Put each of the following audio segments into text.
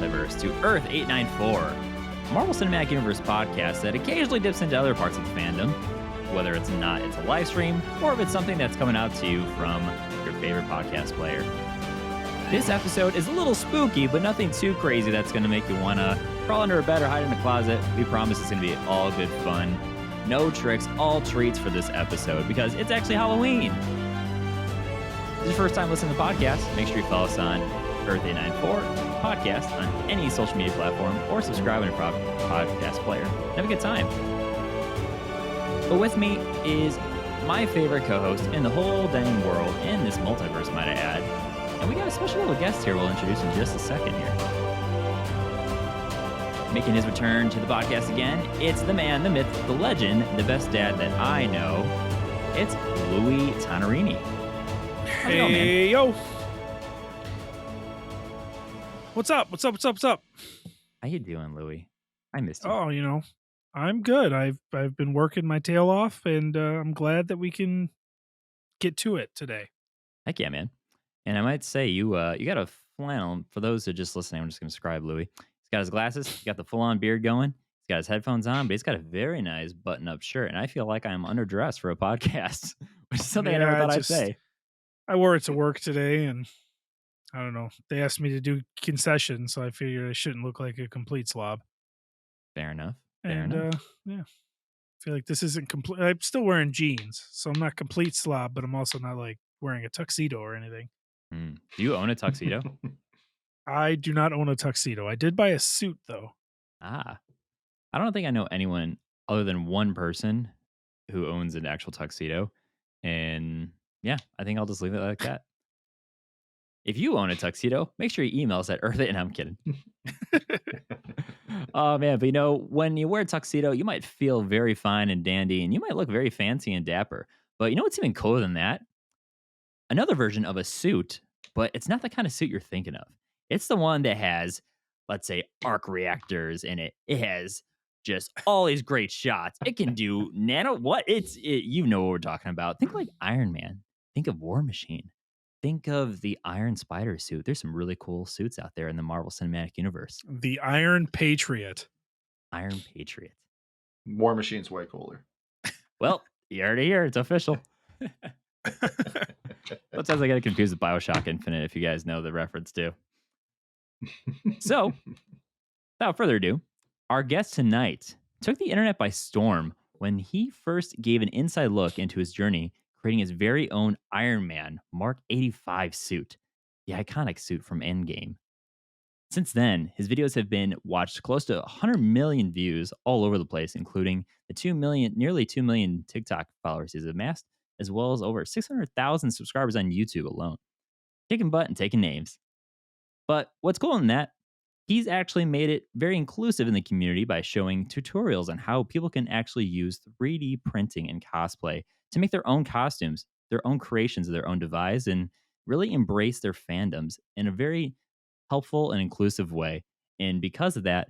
Multiverse to Earth 894, a Marvel Cinematic Universe podcast that occasionally dips into other parts of the fandom, whether it's a live stream or if it's something that's coming out to you from your favorite podcast player. This episode is a little spooky, but nothing too crazy that's going to make you want to crawl under a bed or hide in a closet. We promise it's going to be all good fun. No tricks, all treats for this episode because it's actually Halloween. If this is your first time listening to the podcast, make sure you follow us on Earth 894 podcast on any social media platform or subscribe on your podcast player. Have a good time. But with me is my favorite co-host in the whole dang world, in this multiverse, might I add. And we got a special little guest here we'll introduce in just a second here. Making his return to the podcast again, it's the man, the myth, the legend, the best dad that I know. It's Louis Tonarini. Hey, yo. What's up? How you doing, Louis? I missed you. Oh, I'm good. I've been working my tail off, and I'm glad that we can get to it today. Heck yeah, man. And I might say you got a flannel. For those who are just listening, I'm just going to describe Louis. He's got his glasses. He's got the full-on beard going. He's got his headphones on, but he's got a very nice button-up shirt. And I feel like I'm underdressed for a podcast, which is something I never thought I'd say. I wore it to work today, and I don't know. They asked me to do concessions, so I figured I shouldn't look like a complete slob. Fair enough. Yeah. I feel like this isn't complete. I'm still wearing jeans, so I'm not complete slob, but I'm also not like wearing a tuxedo or anything. Do you own a tuxedo? I do not own a tuxedo. I did buy a suit, though. I don't think I know anyone other than one person who owns an actual tuxedo. And yeah, I think I'll just leave it like that. If you own a tuxedo, make sure you email us at Earth. And I'm kidding. Oh, man. But when you wear a tuxedo, you might feel very fine and dandy, and you might look very fancy and dapper. But you know what's even cooler than that? Another version of a suit, but it's not the kind of suit you're thinking of. It's the one that has, let's say, arc reactors in it. It has just all these great shots. It can do you know what we're talking about. Think like Iron Man. Think of War Machine. Think of the Iron Spider suit. There's some really cool suits out there in the Marvel Cinematic Universe. The Iron Patriot. Iron Patriot. War Machine's way cooler. Well, you heard it here. It's official. Sometimes I get confused with BioShock Infinite, if you guys know the reference too. So, without further ado, our guest tonight took the internet by storm when he first gave an inside look into his journey, creating his very own Iron Man Mark 85 suit, the iconic suit from Endgame. Since then, his videos have been watched close to 100 million views all over the place, including the nearly 2 million TikTok followers he's amassed, as well as over 600,000 subscribers on YouTube alone. Kicking butt and taking names. But what's cool in that, he's actually made it very inclusive in the community by showing tutorials on how people can actually use 3D printing and cosplay to make their own costumes, their own creations of their own device, and really embrace their fandoms in a very helpful and inclusive way. And because of that,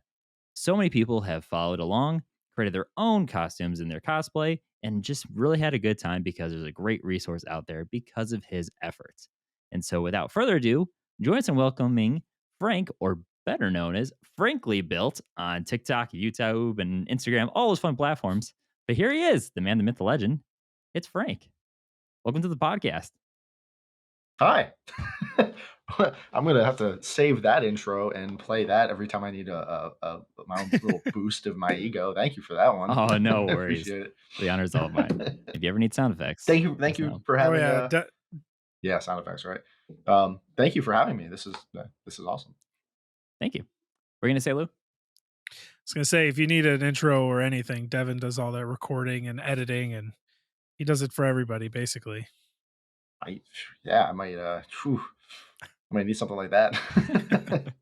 so many people have followed along, created their own costumes in their cosplay, and just really had a good time because there's a great resource out there because of his efforts. And so without further ado, join us in welcoming Frank, or better known as Frankly Built, on TikTok, YouTube, and Instagram, all those fun platforms. But here he is, the man, the myth, the legend. It's Frank. Welcome to the podcast. Hi. I'm going to have to save that intro and play that every time I need my own little boost of my ego. Thank you for that one. Oh, no worries. The honor's all mine. If you ever need sound effects. Thank you for having me. Sound effects, right? Thank you for having me. This is awesome. Thank you. We're going to say, Lou? I was going to say, if you need an intro or anything, Devin does all that recording and editing, and he does it for everybody, basically. I might need something like that.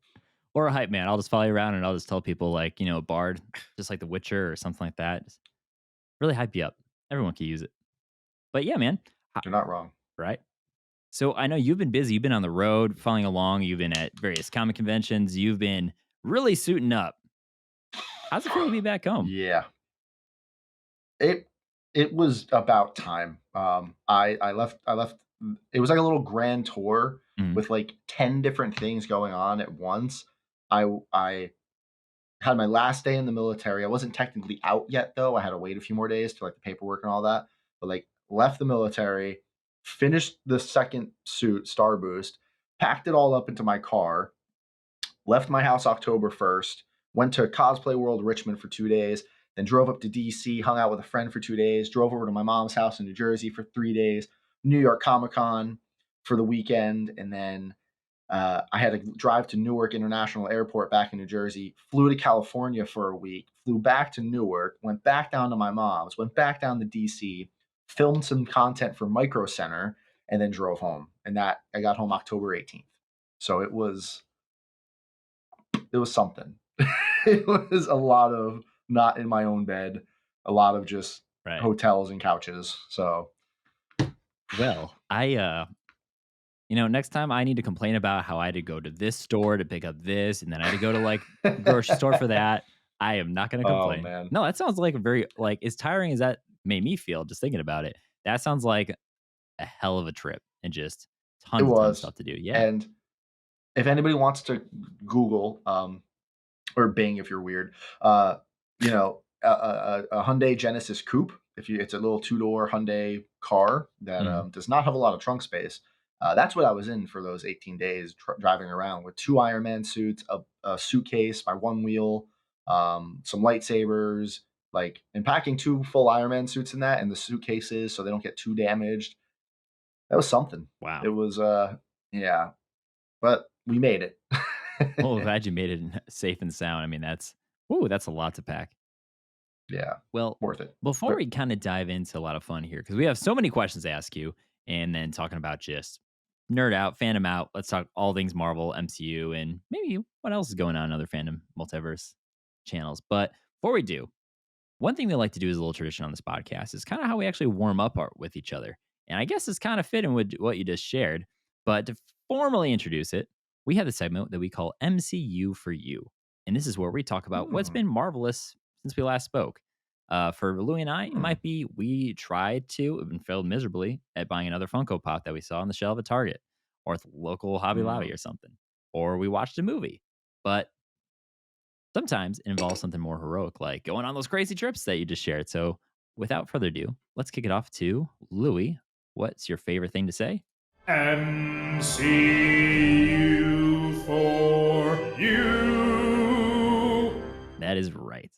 Or a hype man. I'll just follow you around and I'll just tell people like, a bard, just like The Witcher or something like that. Just really hype you up. Everyone can use it. But yeah, man. You're not wrong. Right? So I know you've been busy. You've been on the road following along. You've been at various comic conventions. You've been really suiting up. How's it feel to be back home? Yeah. It was about time. I left. It was like a little grand tour with like 10 different things going on at once. I had my last day in the military. I wasn't technically out yet though. I had to wait a few more days to like the paperwork and all that. But like left the military, finished the second suit, Star Boost, packed it all up into my car, left my house October 1st, went to Cosplay World Richmond for 2 days, then drove up to DC, hung out with a friend for 2 days, drove over to my mom's house in New Jersey for 3 days, New York Comic Con for the weekend, and then I had to drive to Newark International Airport back in New Jersey, flew to California for a week, flew back to Newark, went back down to my mom's, went back down to DC, filmed some content for Micro Center, and then drove home. And that I got home October 18th. So it was something. It was a lot of not in my own bed, a lot of just Right. hotels and couches. So Well, next time I need to complain about how I had to go to this store to pick up this, and then I had to go to like the grocery store for that. I am not going to oh complain. man. No, that sounds like a very like as tiring as that made me feel just thinking about it. That sounds like a hell of a trip and just It tons of was. stuff to do. Yeah. And if anybody wants to Google or Bing if you're weird, a Hyundai Genesis Coupe. It's a little 2-door Hyundai car that does not have a lot of trunk space. That's what I was in for those 18 days, driving around with 2 Iron Man suits, a suitcase, my one wheel, some lightsabers, and packing 2 full Iron Man suits in that and the suitcases so they don't get too damaged. That was something. Wow. It was, yeah, but we made it. Well, glad you made it safe and sound. I mean, that's a lot to pack. Yeah, Well, worth it. before we kind of dive into a lot of fun here, because we have so many questions to ask you, and then talking about just nerd out, fandom out. Let's talk all things Marvel, MCU, and maybe what else is going on in other fandom multiverse channels. But before we do, one thing we like to do as a little tradition on this podcast is kind of how we actually warm up with each other. And I guess it's kind of fitting with what you just shared. But to formally introduce it, we have the segment that we call MCU for You. And this is where we talk about what's been marvelous since we last spoke. For Louie and I, it might be we tried to and failed miserably at buying another Funko Pop that we saw on the shelf at Target or at the local Hobby Lobby or something. Or we watched a movie. But sometimes it involves something more heroic, like going on those crazy trips that you just shared. So without further ado, let's kick it off to Louie. What's your favorite thing to say? MCU for you. That is right.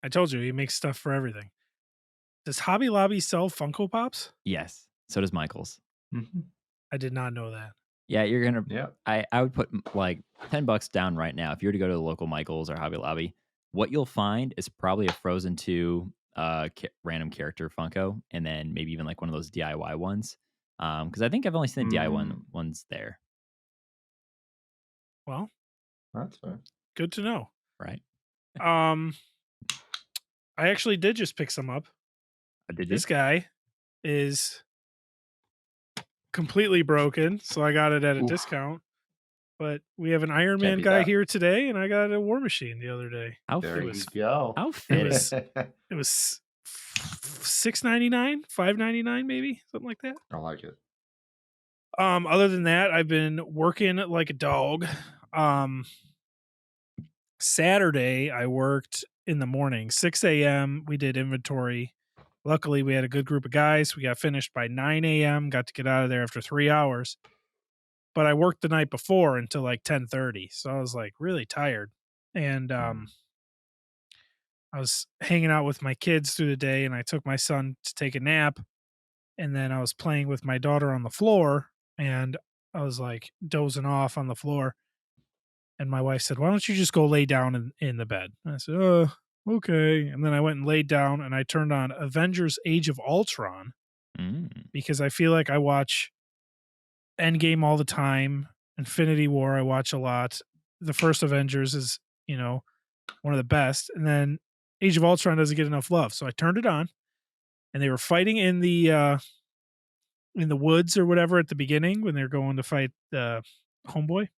I told you, he makes stuff for everything. Does Hobby Lobby sell Funko Pops? Yes. So does Michael's. I did not know that. Yeah, you're gonna. Yeah. I would put like $10 down right now if you were to go to the local Michael's or Hobby Lobby. What you'll find is probably a Frozen 2 random character Funko, and then maybe even like one of those DIY ones. Because I think I've only seen the DIY ones there. Well, That's fair. good to know. Right. I actually did just pick some up. Did you? This guy is completely broken, so I got it at a discount. But we have an Iron Man guy here today, and I got a War Machine the other day. There you go. How fitting. It was $6.99, $5.99 maybe, something like that. I like it. Other than that, I've been working like a dog. Saturday, I worked in the morning, 6 a.m. We did inventory. Luckily, we had a good group of guys. We got finished by 9 a.m. Got to get out of there after 3 hours. But I worked the night before until like 10:30, so I was like really tired. And I was hanging out with my kids through the day, and I took my son to take a nap. And then I was playing with my daughter on the floor, and I was like dozing off on the floor. And my wife said, "Why don't you just go lay down in the bed?" And I said, okay. And then I went and laid down, and I turned on Avengers Age of Ultron because I feel like I watch Endgame all the time. Infinity War I watch a lot. The first Avengers is, one of the best. And then Age of Ultron doesn't get enough love. So I turned it on, and they were fighting in the woods or whatever at the beginning when they're going to fight Homeboy.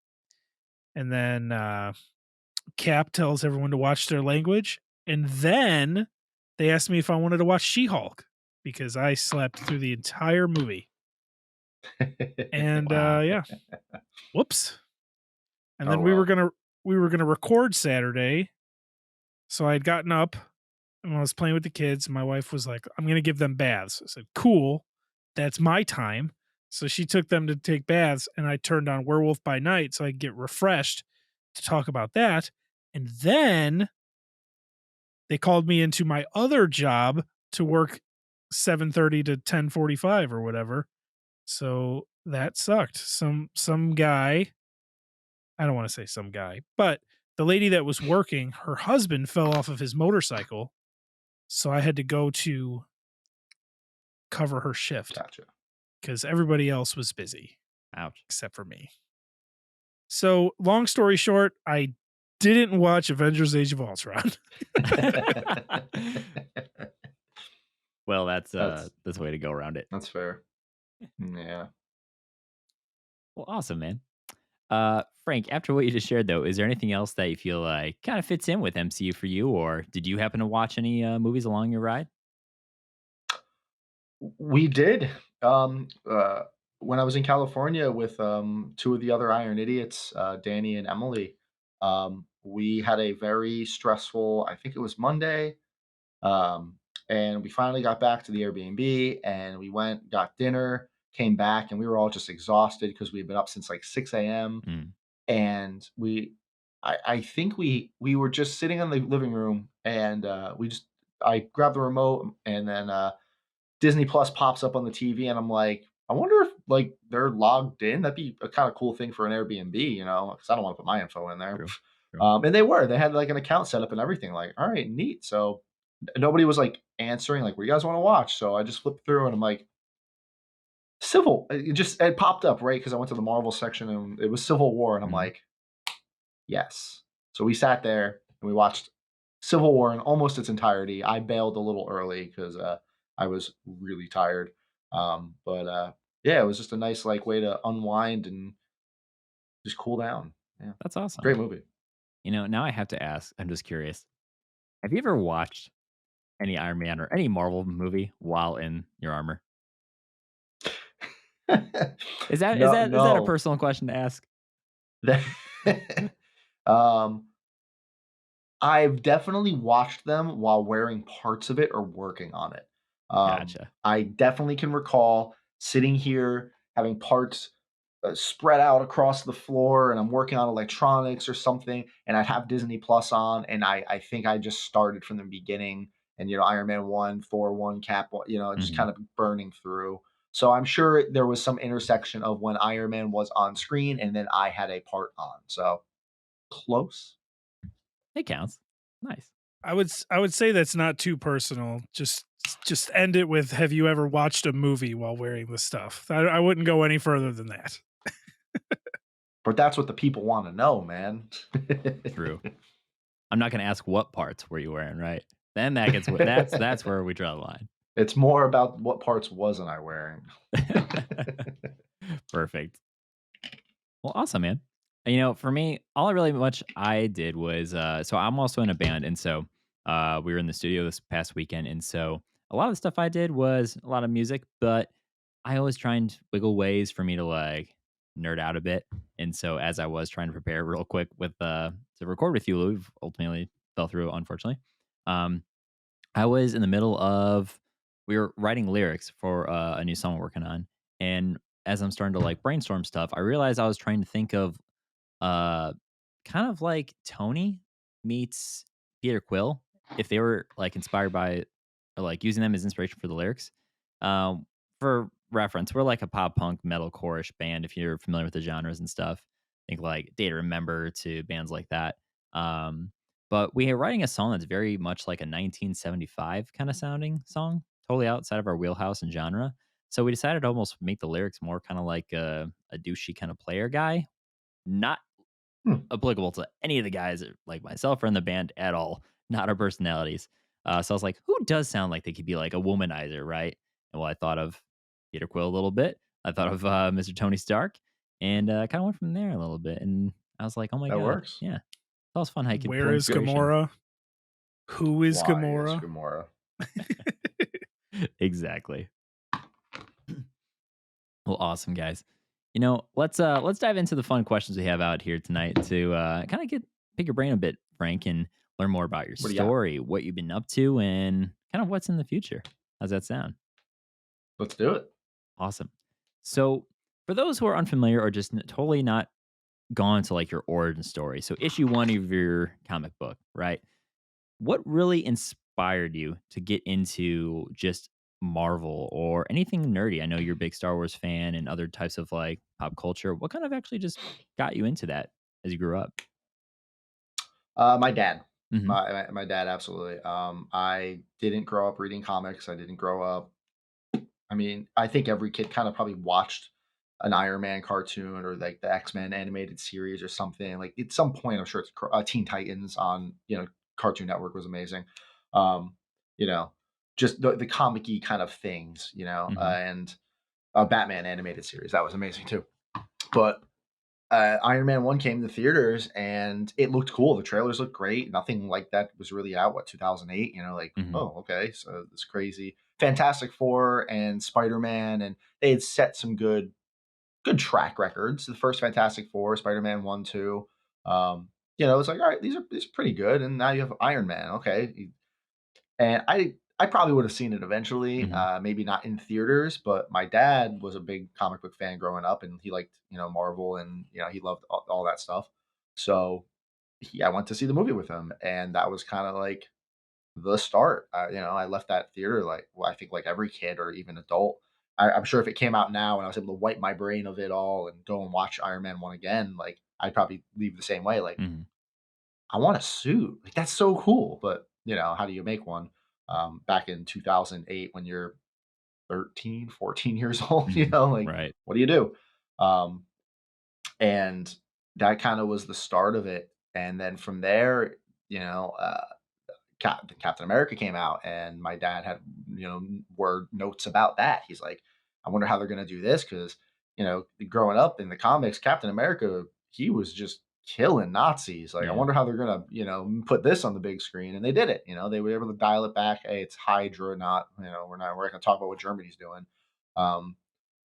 And then Cap tells everyone to watch their language. And then they asked me if I wanted to watch She-Hulk because I slept through the entire movie. And yeah. Whoops. And Oh then we were well. gonna record Saturday. So I had gotten up and I was playing with the kids. And my wife was like, I'm gonna give them baths. I said, cool, that's my time. So she took them to take baths, and I turned on Werewolf by Night so I could get refreshed to talk about that. And then they called me into my other job to work 7:30 to 10:45 or whatever. So that sucked. Some guy, I don't want to say some guy, but the lady that was working, her husband fell off of his motorcycle, so I had to go to cover her shift Gotcha. because everybody else was busy Ouch. except for me. So, long story short, I didn't watch Avengers Age of Ultron. Well, that's That's the way to go around it. that's fair. Yeah. Well, awesome, man. Frank, after what you just shared, though, is there anything else that you feel like kind of fits in with MCU for you, or did you happen to watch any movies along your ride? We did. Um, uh, when I was in California with two of the other Iron Idiots, Danny and Emily, we had a very stressful, I think it was Monday, and we finally got back to the Airbnb and we went, got dinner, came back, and we were all just exhausted because we had been up since like 6 a.m. Mm, And I think we were just sitting in the living room and I grabbed the remote and then Disney Plus pops up on the TV, and I'm like, I wonder if like they're logged in. That'd be a kind of cool thing for an Airbnb, because I don't want to put my info in there. true. True. And they were. They had like an account set up and everything. Like, all right, neat. So nobody was like answering, like, what do you guys want to watch? So I just flipped through, and I'm like, it popped up right because I went to the Marvel section and it was Civil War, and I'm Mhm. like, yes. So we sat there and we watched Civil War in almost its entirety. I bailed a little early because I was really tired. But yeah, it was just a nice like way to unwind and just cool down. Yeah, That's awesome. great movie. Now I have to ask. I'm just curious. Have you ever watched any Iron Man or any Marvel movie while in your armor? Is that is No, that is that a no. personal question to ask? um, I've definitely watched them while wearing parts of it or working on it. Gotcha. I definitely can recall sitting here having parts spread out across the floor, and I'm working on electronics or something, and I'd have Disney Plus on, and I think I just started from the beginning, and Iron Man 1, Thor 1, Cap 1, just Hmm. kind of burning through. So I'm sure there was some intersection of when Iron Man was on screen and then I had a part on. So close. It counts. Nice. I would say that's not too personal. Just end it with, have you ever watched a movie while wearing the stuff? I wouldn't go any further than that. But that's what the people want to know, man. True. I'm not gonna ask what parts were you wearing, right? Then that's where we draw the line. It's more about what parts wasn't I wearing. Perfect. Well, awesome, man. For me, all I really much I did was so I'm also in a band, and so we were in the studio this past weekend, and so a lot of the stuff I did was a lot of music, but I always try and wiggle ways for me to like nerd out a bit. And so as I was trying to prepare real quick with to record with you, Lou, ultimately fell through, unfortunately. Um, I was in the middle of we were writing lyrics for a new song we're working on, and as I'm starting to like brainstorm stuff, I realized I was trying to think of uh kind of like Tony meets Peter Quill if they were like inspired by or like using them as inspiration for the lyrics. For reference, we're like a pop punk metal core-ish band if you're familiar with the genres and stuff. Think like Day to Remember to bands like that. Um, but we are writing a song that's very much like a 1975 kind of sounding song, totally outside of our wheelhouse and genre. So we decided to almost make the lyrics more kind of like a douchey kind of player guy, not Hmm, applicable to any of the guys like myself or in the band at all, not our personalities. So I was like, who does sound like they could be like a womanizer, right? And well, I thought of Peter Quill a little bit. I thought of Mr. Tony Stark, and kind of went from there a little bit. And I was like, oh my that god, works. yeah, that was fun. How you could Where pull is inspiration. Gamora? Who is Why is Gamora? Gamora? Exactly. Well, awesome guys. Let's dive into the fun questions we have out here tonight to kind of get pick your brain a bit, Frank, and learn more about your What do you got? story, what you've been up to, and kind of what's in the future. How's that sound? Let's do it. Awesome. So, for those who are unfamiliar or just totally not gone to like your origin story, so issue one of your comic book, right? What really inspired you to get into just Marvel or anything nerdy? I know you're a big Star Wars fan and other types of like pop culture. What kind of actually just got you into that as you grew up? My dad. Hmm. My dad, absolutely. I didn't grow up reading comics. I didn't grow up. I mean, I think every kid kind of probably watched an Iron Man cartoon or like the X-Men animated series or something. Like at some point, I'm sure it's Teen Titans on Cartoon Network was amazing. Um, you know, just the comic-y kind of things, Hmm. and Batman animated series that was amazing too. But Iron Man 1 came to theaters and it looked cool. The trailers looked great. Nothing like that was really out, 2008? Like, Hmm. oh, okay. So this crazy Fantastic Four and Spider-Man, and they had set some good track records. The first Fantastic Four, Spider-Man 1, 2. It's like, all right, these are pretty good. And now you have Iron Man. Okay. And I probably would have seen it eventually, Hmm. maybe not in theaters, but my dad was a big comic book fan growing up, and he liked Marvel, and he loved all that stuff. So I went to see the movie with him, and that was kind of like the start. I left that theater like, well, I think like every kid or even adult. I'm sure if it came out now and I was able to wipe my brain of it all and go and watch Iron Man 1 again, like I'd probably leave the same way. Like, Hmm. I want a suit. Like, that's so cool. But, how do you make one? Back in 2008, when you're 13, 14 years old, Hmm. like, Right. what do you do? Um, and that kind of was the start of it. And then from there, you know, uh, Captain America came out, and my dad had word notes about that. He's like, I wonder how they're going to do this because growing up in the comics, Captain America, he was just killing Nazis. Like, I Yeah. wonder how they're going to put this on the big screen, and they did it. They were able to dial it back. Hey, it's Hydra, not we're not going to talk about what Germany's doing. Um,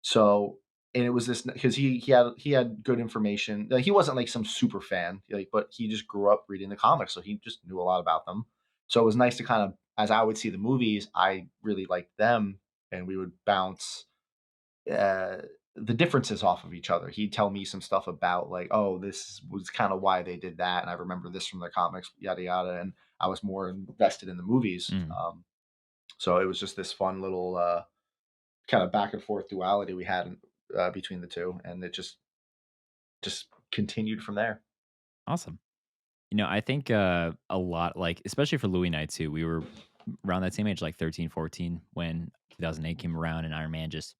so, and it was this because he had good information. Like, he wasn't like some super fan, like, but he just grew up reading the comics, so he just knew a lot about them. So it was nice to kind of, as I would see the movies, I really liked them, and we would bounce uh, the differences off of each other. He'd tell me some stuff about like, oh, this was kind of why they did that, and I remember this from the comics, yada yada, and I was more invested in the movies. Hmm. So it was just this fun little kind of back and forth duality we had between the two, and it just continued from there. Awesome. I think a lot, like, especially for Louis and I too, we were around that same age, like 13, 14, when 2008 came around and Iron Man just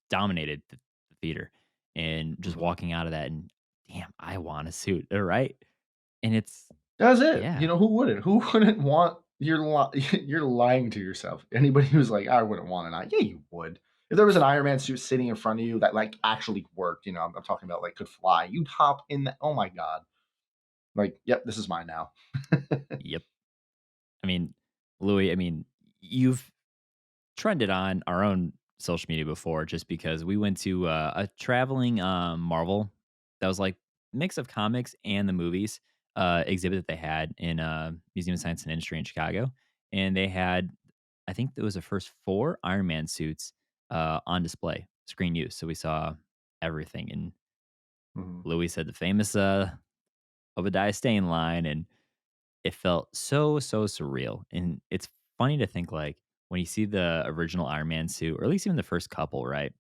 dominated the theater, and just Mhm. walking out of that and damn, I want a suit. All right. And it's, That's it. yeah. Who wouldn't? Who wouldn't want? You're lying to yourself. Anybody who's like, I wouldn't want an eye. Yeah, you would. If there was an Iron Man suit sitting in front of you that like actually worked, I'm talking about like could fly, you'd hop in that. Oh my god! Like, yep, this is mine now. Yep. I mean, Louis, you've trended on our own social media before just because we went to a traveling Marvel that was like mix of comics and the movies exhibit that they had in Museum of Science and Industry in Chicago. And they had, I think it was the first four Iron Man suits on display, screen use. So we saw everything. And Mhm. Louis said the famous Obadiah Stane line. And it felt so, so surreal, and it's funny to think, like, when you see the original Iron Man suit, or at least even the first couple, right,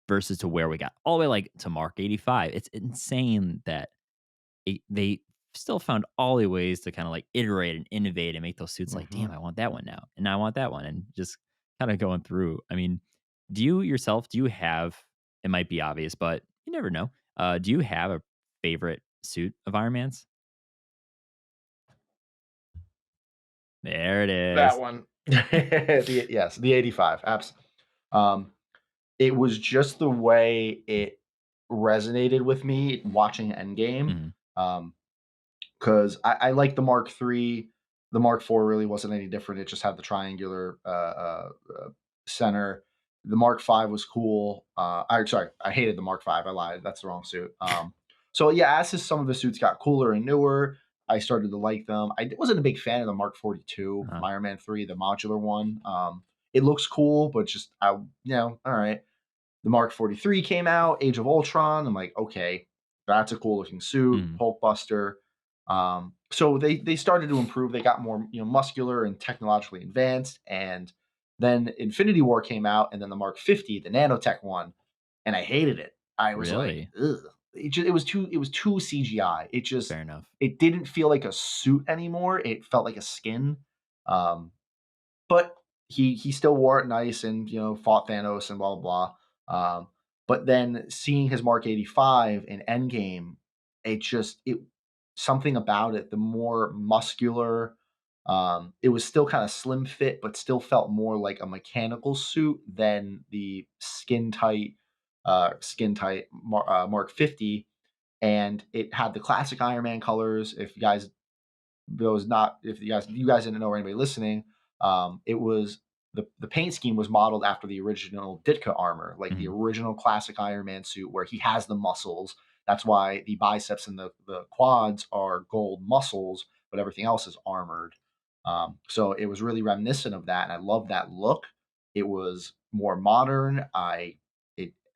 versus to where we got all the way, like, to Mark 85. It's insane that they still found all the ways to kinda, like, iterate and innovate and make those suits like, "Damn, Mhm. I want that one now, and I want that one," and just kinda going through. Do you have, it might be obvious, but you never know, do you have a favorite suit of Iron Man's? There it That is. one. The 85. Um, it was just the way it resonated with me watching Endgame. Mhm. Um, because I like the Mark III. The Mark IV really wasn't any different. It just had the triangular center. The Mark V was cool. Sorry, I hated the Mark V. I lied. That's the wrong suit. So yeah, some of the suits got cooler and newer, I started to like them. I wasn't a big fan of the Mark 42 from Uh, Iron Man 3, the modular one. It looks cool, but just all right. The Mark 43 came out, Age of Ultron. I'm like, okay, that's a cool looking suit, mm, Hulkbuster. So they started to improve. They got more muscular and technologically advanced. And then Infinity War came out, and then the Mark 50, the nanotech one, and I hated it. I was like, really? ugh. It was too CGI. Fair enough. It didn't feel like a suit anymore. It felt like a skin. Um, but he still wore it nice and fought Thanos and blah blah blah. But then seeing his Mark 85 in Endgame, it something about it. The more muscular, it was still kind of slim fit, but still felt more like a mechanical suit than the skin tight Mark 50. And it had the classic Iron Man colors. If you guys those not if you guys didn't know, or anybody listening, it was the paint scheme was modeled after the original Ditka armor, like the Mhm. original classic Iron Man suit where he has the muscles. That's why the biceps and the quads are gold muscles, but everything else is armored. So it was really reminiscent of that, and I love that look. It was more modern.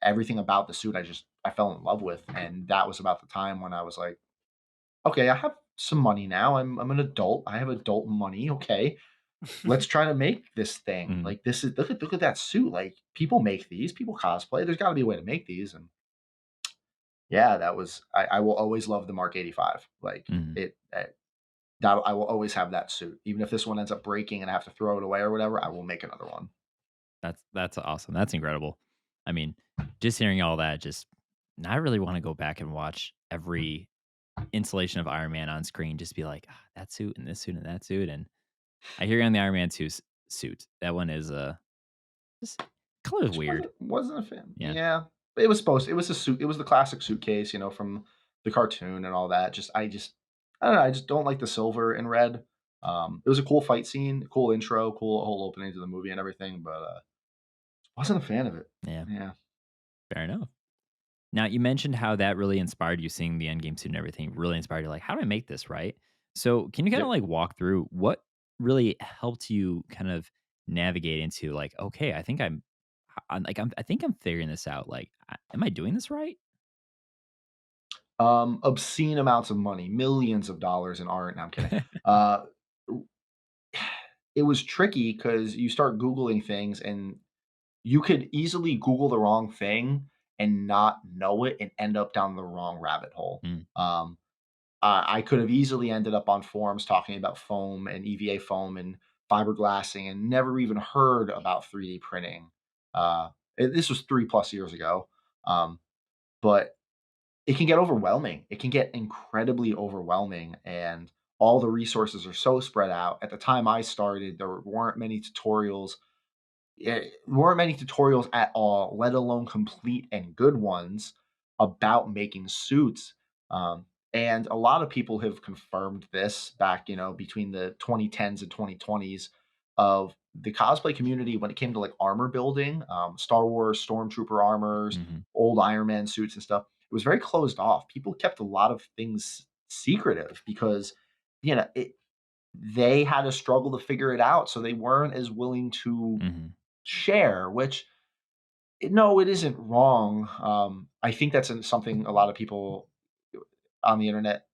Everything about the suit I fell in love with, and that was about the time when I was like, okay, I have some money now. I'm an adult. I have adult money. Okay, let's try to make this thing. Mhm. Like this is look at that suit. Like people make these. People cosplay. There's got to be a way to make these. And yeah, that was. I will always love the Mark 85. Like Mhm. that I will always have that suit. Even if this one ends up breaking and I have to throw it away or whatever, I will make another one. That's awesome. That's incredible. I mean, just hearing all that, just I really want to go back and watch every installation of Iron Man on screen. Just be like, that suit and this suit and that suit. And I hear you on the Iron Man 2 suit. That one is just color's Just weird. wasn't a fan. Yeah. Yeah, but it was supposed. It was a suit. It was the classic suitcase, from the cartoon and all that. I don't know. I just don't like the silver and red. It was a cool fight scene, cool intro, cool whole opening to the movie and everything, but wasn't a fan of it. Yeah. Yeah. Fair enough. Now, you mentioned how that really inspired you seeing the Endgame suit and everything really inspired you. Like, how do I make this right? So, can you kind of Yep. like walk through what really helped you kind of navigate into like, okay, I think I'm figuring this out. Like, am I doing this right? Obscene amounts of money, millions of dollars in art. No, I'm kidding. Uh, it was tricky because you start Googling things and you could easily Google the wrong thing and not know it and end up down the wrong rabbit hole. Mm, I could have easily ended up on forums talking about foam and EVA foam and fiberglassing and never even heard about 3D printing. This was 3+ years ago. Um, but it can get overwhelming. It can get incredibly overwhelming, and all the resources are so spread out. At the time I started, there weren't many tutorials at all, let alone complete and good ones about making suits. And a lot of people have confirmed this back, between the 2010s and 2020s of the cosplay community when it came to like armor building, Star Wars stormtrooper armors, mhm, old Iron Man suits and stuff. It was very closed off. People kept a lot of things secretive because, they had to struggle to figure it out. So they weren't as willing to mhm, share, which no, it isn't wrong. I think that's something a lot of people on the internet.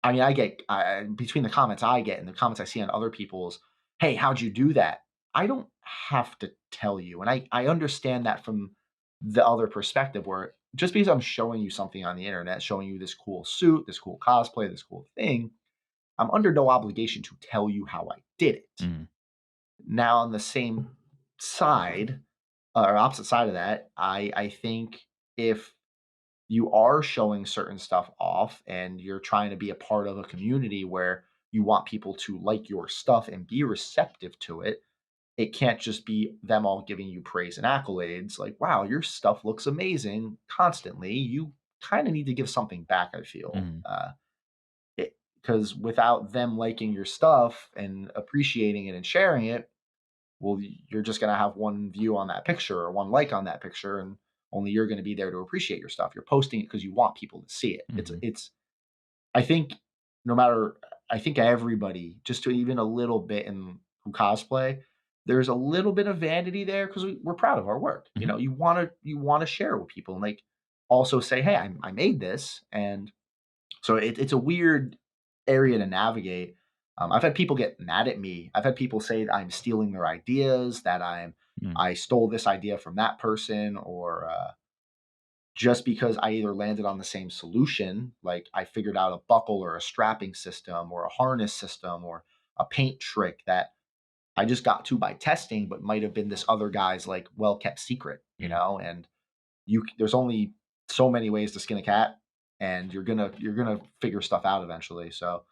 I mean, between the comments I get and the comments I see on other people's, "Hey, how'd you do that?" I don't have to tell you, and I understand that from the other perspective, where just because I'm showing you something on the internet, showing you this cool suit, this cool cosplay, this cool thing, I'm under no obligation to tell you how I did it. mhm, Now, on the same side, or opposite side of that, I think if you are showing certain stuff off and you're trying to be a part of a community where you want people to like your stuff and be receptive to it, it can't just be them all giving you praise and accolades like, wow, your stuff looks amazing constantly. You kind of need to give something back, I feel. mhm. Because without them liking your stuff and appreciating it and sharing it, well, you're just going to have one view on that picture or one like on that picture, and only you're going to be there to appreciate your stuff. You're posting it because you want people to see it. Mhm. I think no matter, I think everybody, just to even a little bit in who cosplay, there's a little bit of vanity there because we're proud of our work. You Mhm. know, you want to share with people and like also say, hey, I made this, and so it's a weird area to navigate. I've had people get mad at me. I've had people say that I'm stealing their ideas, that Mm. I stole this idea from that person, or just because I either landed on the same solution, like I figured out a buckle or a strapping system or a harness system or a paint trick that I just got to by testing, but might have been this other guy's like well kept secret, Mm. and there's only so many ways to skin a cat, and you're gonna figure stuff out eventually. So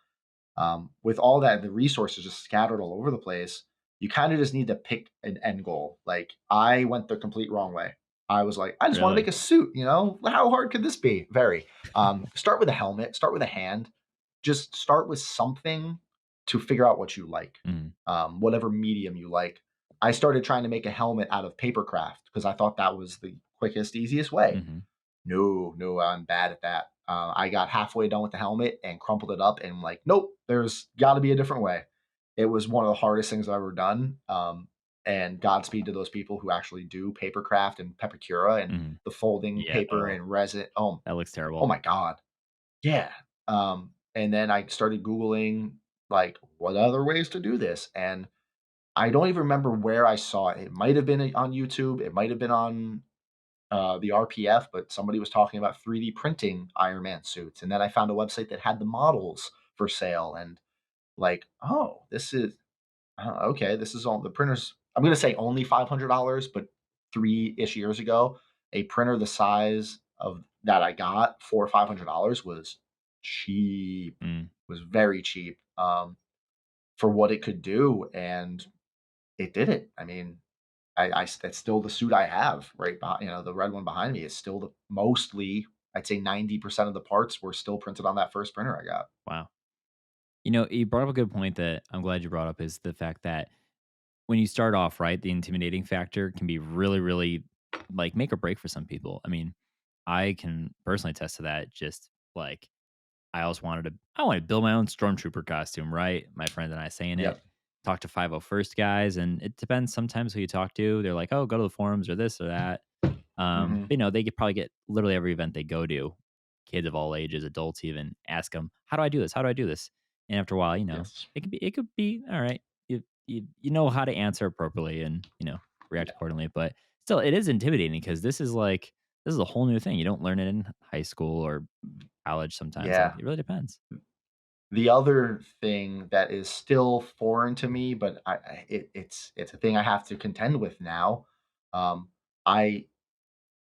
with all that, the resources just scattered all over the place. You kind of just need to pick an end goal. Like I went the complete wrong way. I was like, I just want to make Really? a suit. How hard could this be? Very. Start with a helmet. Start with a hand. Just start with something to figure out what you like. Mhm. Whatever medium you like. I started trying to make a helmet out of paper craft because I thought that was the quickest, easiest way. Mhm. No, no, I'm bad at that. I got halfway done with the helmet and crumpled it up and I'm like, nope, there's got to be a different way. It was one of the hardest things I've ever done. And Godspeed to those people who actually do paper craft and pepakura and Mhm. the folding Yeah. paper Oh, and resin. Oh, that looks oh terrible. my God. Yeah. And then I started Googling like what other ways to do this. And I don't even remember where I saw it. It might have been on YouTube. It might have been on the RPF, but somebody was talking about 3D printing Iron Man suits, and then I found a website that had the models for sale, and like, oh, this is okay. This is all the printers. I'm gonna say only $500, but 3-ish years ago, a printer the size of that I got for $500 was cheap. Mm. Was very cheap for what it could do, and it did it. I mean, that's still the suit I have right behind, the red one behind me is still the mostly, I'd say 90% of the parts were still printed on that first printer I got. Wow. You brought up a good point that I'm glad you brought up is the fact that when you start off, right, the intimidating factor can be really, really like make or break for some people. I mean, I can personally attest to that. Just like I wanted to build my own stormtrooper costume, right? My friend and I saying it. Yep. Talk to 501st guys, and it depends sometimes who you talk to. They're like, oh, go to the forums or this or that. Mhm. They could probably get literally every event they go to, kids of all ages, adults even, ask them, "How do I do this? How do I do this?" And after a while, Yes. it could be all right. You know how to answer appropriately and react Yeah. accordingly. But still, it is intimidating because this is a whole new thing. You don't learn it in high school or college sometimes, and Yeah. it really depends. The other thing that is still foreign to me, but it's a thing I have to contend with now. Um, I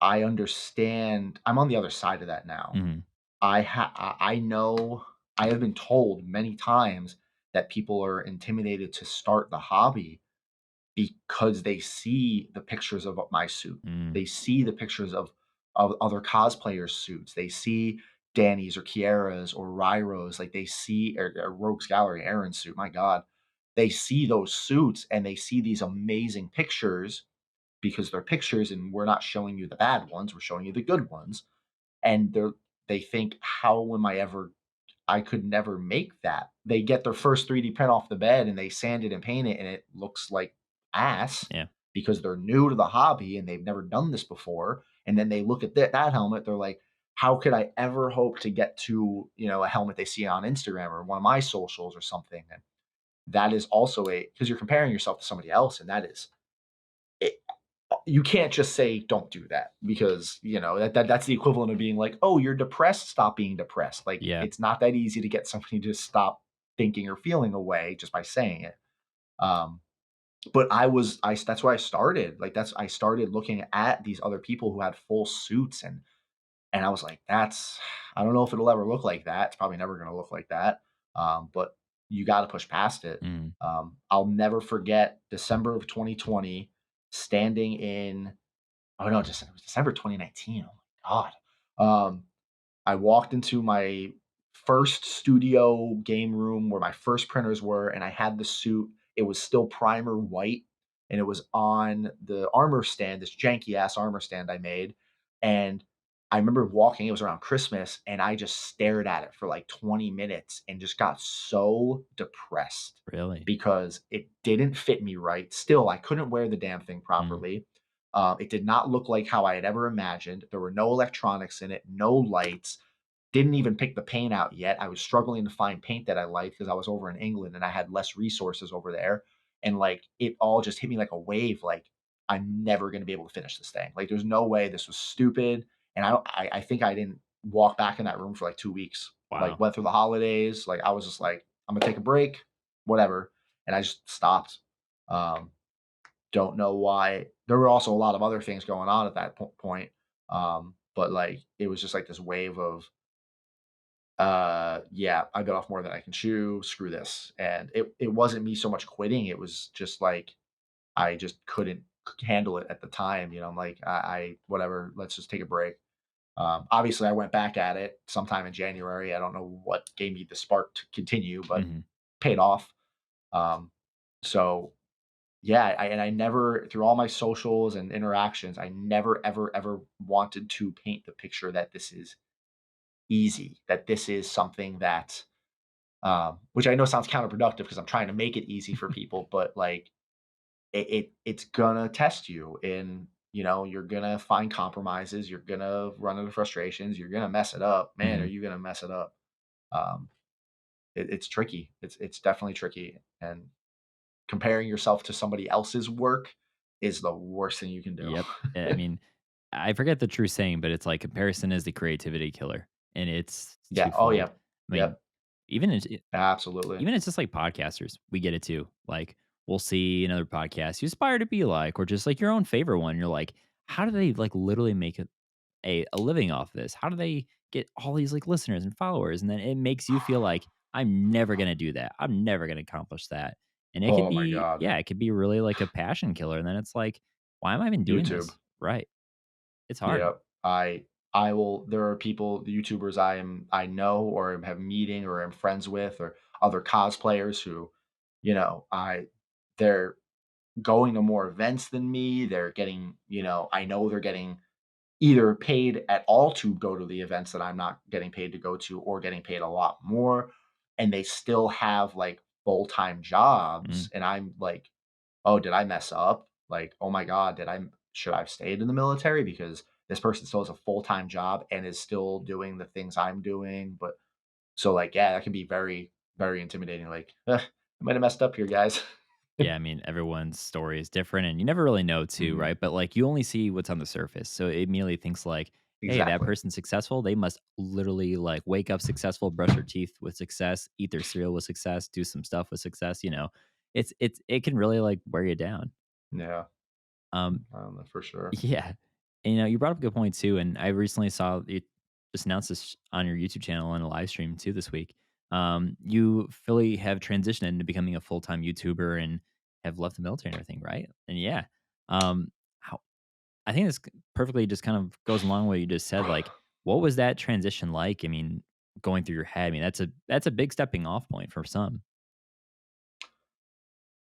I understand. I'm on the other side of that now. Hmm. I know I have been told many times that people are intimidated to start the hobby because they see the pictures of my suit. Mm, They see the pictures of other cosplayers' suits. They see Danny's or Kiera's or Ryro's, like they see or Rogue's Gallery, Aaron's suit. My God, they see those suits and they see these amazing pictures because they're pictures, and we're not showing you the bad ones. We're showing you the good ones, and they think, how am I ever I could never make that. They get their first 3D print off the bed and they sand it and paint it and it looks like ass yeah, because they're new to the hobby and they've never done this before. And then they look at that helmet, they're like, how could I ever hope to get to, a helmet they see on Instagram or one of my socials or something? And that is also because you're comparing yourself to somebody else, and that is it, you can't just say don't do that because that's the equivalent of being like, oh, you're depressed, stop being depressed. Like yeah. it's not that easy to get somebody to stop thinking or feeling a way just by saying it. um but that's where I started. Like I started looking at these other people who had full suits, and I was like, that's I don't know if it'll ever look like that. It's probably never going to look like that. But you got to push past it. Mm, I'll never forget December of 2020 standing in, oh no, just it was December 2019. Oh my God. I walked into my first studio game room where my first printers were, and I had the suit. It was still primer white. and it was on the armor stand, this janky ass armor stand I made. And I remember walking, it was around Christmas, and I just stared at it for like 20 minutes and just got so depressed Really? because it didn't fit me right. Still, I couldn't wear the damn thing Mm, properly. It did not look like how I had ever imagined. There were no electronics in it, no lights. Didn't even pick the paint out yet. I was struggling to find paint that I liked because I was over in England and I had less resources over there. And like it all just hit me like a wave. Like I'm never going to be able to finish this thing. Like there's no way. This was stupid. And I think I didn't walk back in that room for like 2 weeks. Like wow. went through the holidays. Like I was just like, I'm gonna take a break, whatever. And I just stopped. Um, don't know why. There were also a lot of other things going on at that point. But like it was just like this wave of yeah, I bit off more than I can chew. Screw this. And it wasn't me so much quitting. It was just like I just couldn't handle it at the time. I'm like, I whatever, let's just take a break. Obviously I went back at it sometime in January. I don't know what gave me the spark to continue, but Mhm. paid off. Um, so yeah, and I never, through all my socials and interactions, I never, ever, ever wanted to paint the picture that this is easy, that this is something that, which I know sounds counterproductive because I'm trying to make it easy for people, but like it's gonna test you, and you're gonna find compromises, you're gonna run into frustrations, you're gonna mess it up. Man, are Mhm. you gonna mess it up? Um, it's tricky. It's definitely tricky, and comparing yourself to somebody else's work is the worst thing you can do. Yep. I mean, I forget the true saying, but it's like comparison is the creativity killer, and it's Yeah. Oh twofold. yeah. I mean, Yep. even in Absolutely. even it's just like podcasters, we get it too. Like we'll see another podcast you aspire to be like, or just like your own favorite one. You're like, how do they like literally make a living off this? How do they get all these like listeners and followers? And then it makes you feel like I'm never gonna do that. I'm never gonna accomplish that. And it could Oh my be, god. yeah, it could be really like a passion killer. And then it's like, why am I even doing YouTube. this? Right. It's hard. Yep. I will, there are people, the YouTubers I know or have meeting or am friends with, or other cosplayers who, I they're going to more events than me. They're getting, I know they're getting either paid at all to go to the events that I'm not getting paid to go to, or getting paid a lot more, and they still have like full-time jobs, Mm. and I'm like, oh, did I mess up? Like, oh my god, should I have stayed in the military because this person still has a full-time job and is still doing the things I'm doing? But so like, yeah, that can be very, very intimidating. Like, I might have messed up here, guys. Yeah, I mean, everyone's story is different and you never really know too, Mhm. right? But like you only see what's on the surface. So it immediately thinks like, hey, that Exactly. person's successful. They must literally like wake up successful, brush their teeth with success, eat their cereal with success, do some stuff with success. It can really like wear you down. Yeah, Um, for sure. yeah. And you brought up a good point too. And I recently saw you just announced this on your YouTube channel on a live stream too this week. You fully have transitioned into becoming a full time YouTuber and have left the military and everything, right? And yeah, how I think this perfectly just kind of goes along with what you just said. Like, what was that transition like? I mean, going through your head. I mean, that's a big stepping off point for some.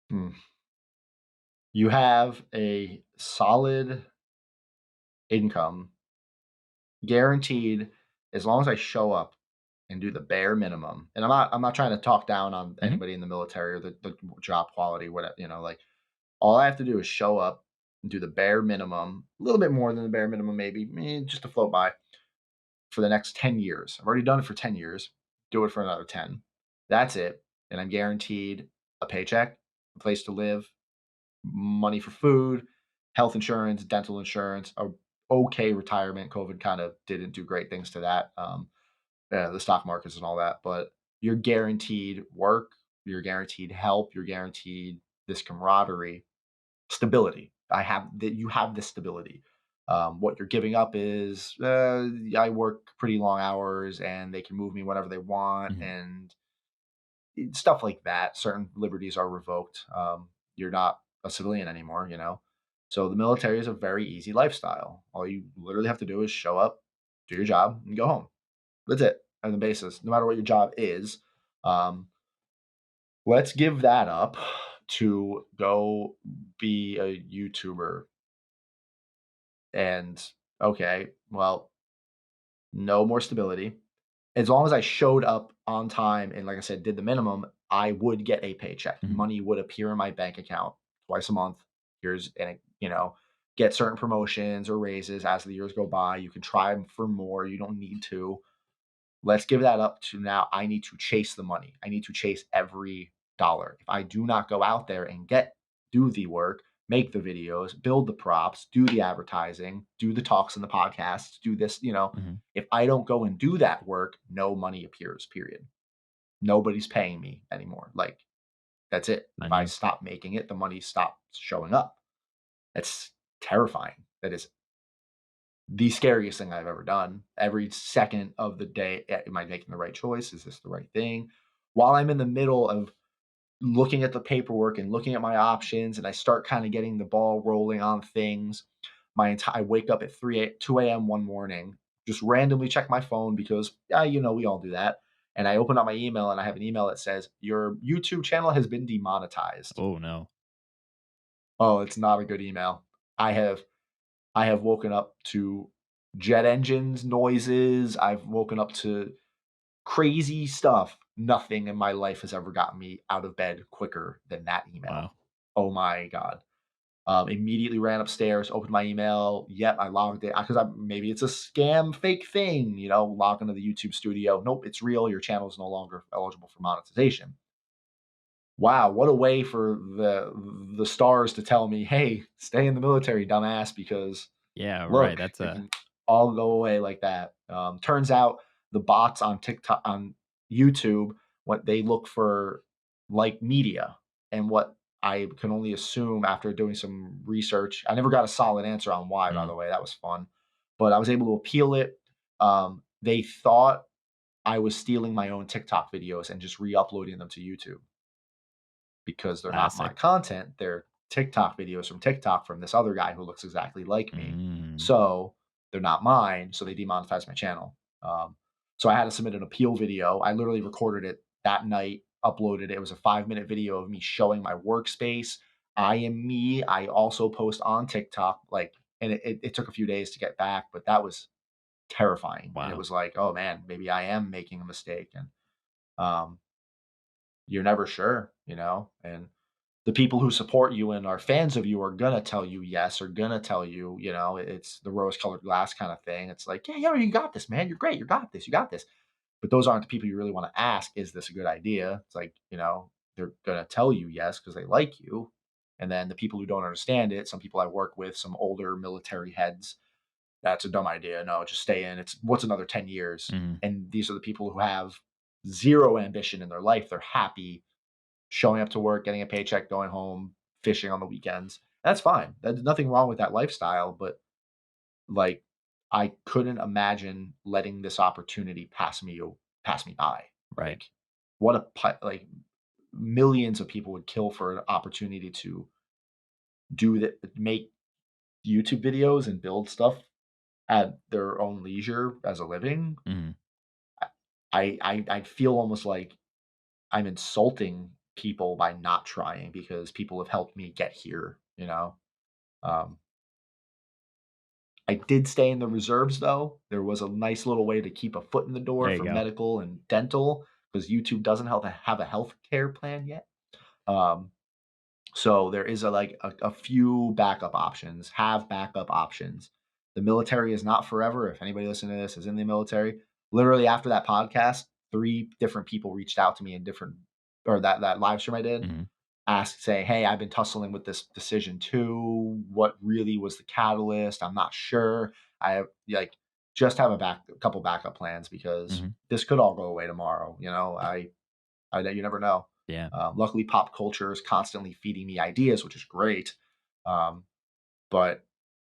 Hmm. You have a solid income guaranteed as long as I show up and do the bare minimum. And I'm not trying to talk down on Hmm. anybody in the military or the job quality, whatever, like all I have to do is show up and do the bare minimum, a little bit more than the bare minimum, maybe, just to float by for the next 10 years. I've already done it for 10 years. Do it for another 10. That's it. And I'm guaranteed a paycheck, a place to live, money for food, health insurance, dental insurance, a okay retirement. COVID kind of didn't do great things to that. Yeah, the stock markets and all that, but you're guaranteed work, you're guaranteed help, you're guaranteed this camaraderie, stability. You have this stability. What you're giving up is I work pretty long hours and they can move me whenever they want, Hmm. and stuff like that. Certain liberties are revoked. You're not a civilian anymore. So the military is a very easy lifestyle. All you literally have to do is show up, do your job, and go home. That's it on the basis, no matter what your job is. Um, let's give that up. to go be a YouTuber. And okay, well, no more stability. As long as I showed up on time and, like I said, did the minimum, I would get a paycheck. Mhm. Money would appear in my bank account twice a month. Here's and get certain promotions or raises as the years go by. You can try for more. You don't need to. Let's give that up to now. I need to chase the money. I need to chase every dollar. If I do not go out there and do the work, make the videos, build the props, do the advertising, do the talks and the podcasts, do this, Mhm. if I don't go and do that work, no money appears, period. Nobody's paying me anymore. Like, that's it. If On I you. stop making it, the money stops showing up. That's terrifying. That is the scariest thing I've ever done. Every second of the day, am I making the right choice? Is this the right thing? While I'm in the middle of looking at the paperwork and looking at my options, and I start kind of getting the ball rolling on things, I wake up at 2 a.m. one morning, just randomly check my phone because, we all do that. And I open up my email and I have an email that says, your YouTube channel has been demonetized. Oh no. Oh, it's not a good email. I have I have woken up to jet engines noises. I've woken up to crazy stuff. Nothing in my life has ever gotten me out of bed quicker than that email. Wow. Oh my God. Immediately ran upstairs, opened my email. Yep, I logged it because maybe it's a scam, fake thing. Log into the YouTube studio. Nope, it's real. Your channel is no longer eligible for monetization. Wow, what a way for the stars to tell me, hey, stay in the military, dumbass, because Yeah, right. look, That's it a can all go away like that. Turns out the bots on TikTok, on YouTube, what they look for, like, media, and what I can only assume after doing some research. I never got a solid answer on why, by mm, the way. That was fun, but I was able to appeal it. They thought I was stealing my own TikTok videos and just re-uploading them to YouTube because they're not my classic. content. They're TikTok videos from TikTok from this other guy who looks exactly like me. Mm. So they're not mine. So they demonetized my channel. So I had to submit an appeal video. I literally recorded it that night, uploaded it. It was a 5-minute video of me showing my workspace. I am me. I also post on TikTok. And it took a few days to get back, but that was terrifying. And it Wow. was like, oh man, maybe I am making a mistake. And um, you're never sure, and the people who support you and are fans of you are gonna tell you yes, or gonna tell you, it's the rose-colored glass kind of thing. It's like, yeah, you got this, man. You're great. You got this. You got this. But those aren't the people you really want to ask, is this a good idea? It's like, they're gonna tell you yes because they like you. And then the people who don't understand it, some people I work with, some older military heads, that's a dumb idea. No, just stay in. It's what's another 10 years. Mhm. And these are the people who have zero ambition in their life. They're happy showing up to work, getting a paycheck, going home, fishing on the weekends. That's fine. There's nothing wrong with that lifestyle, but, like, I couldn't imagine letting this opportunity pass me by. Right. Like, what like, millions of people would kill for an opportunity to do that, make YouTube videos and build stuff at their own leisure as a living. Mhm. I feel almost like I'm insulting people by not trying because people have helped me get here. Um, I did stay in the reserves though. There was a nice little way to keep a foot in the door There you for go. medical and dental because YouTube doesn't have a health care plan yet. Um, so there is a few backup options. Have backup options. The military is not forever. If anybody listening to this is in the military, literally after that podcast, 3 different people reached out to me in different, or that live stream I did, Mhm. asked, say, hey, I've been tussling with this decision too. What really was the catalyst? I'm not sure. I like just have a couple backup plans because Mhm. this could all go away tomorrow. You never know. Yeah. Luckily, pop culture is constantly feeding me ideas, which is great. Um, but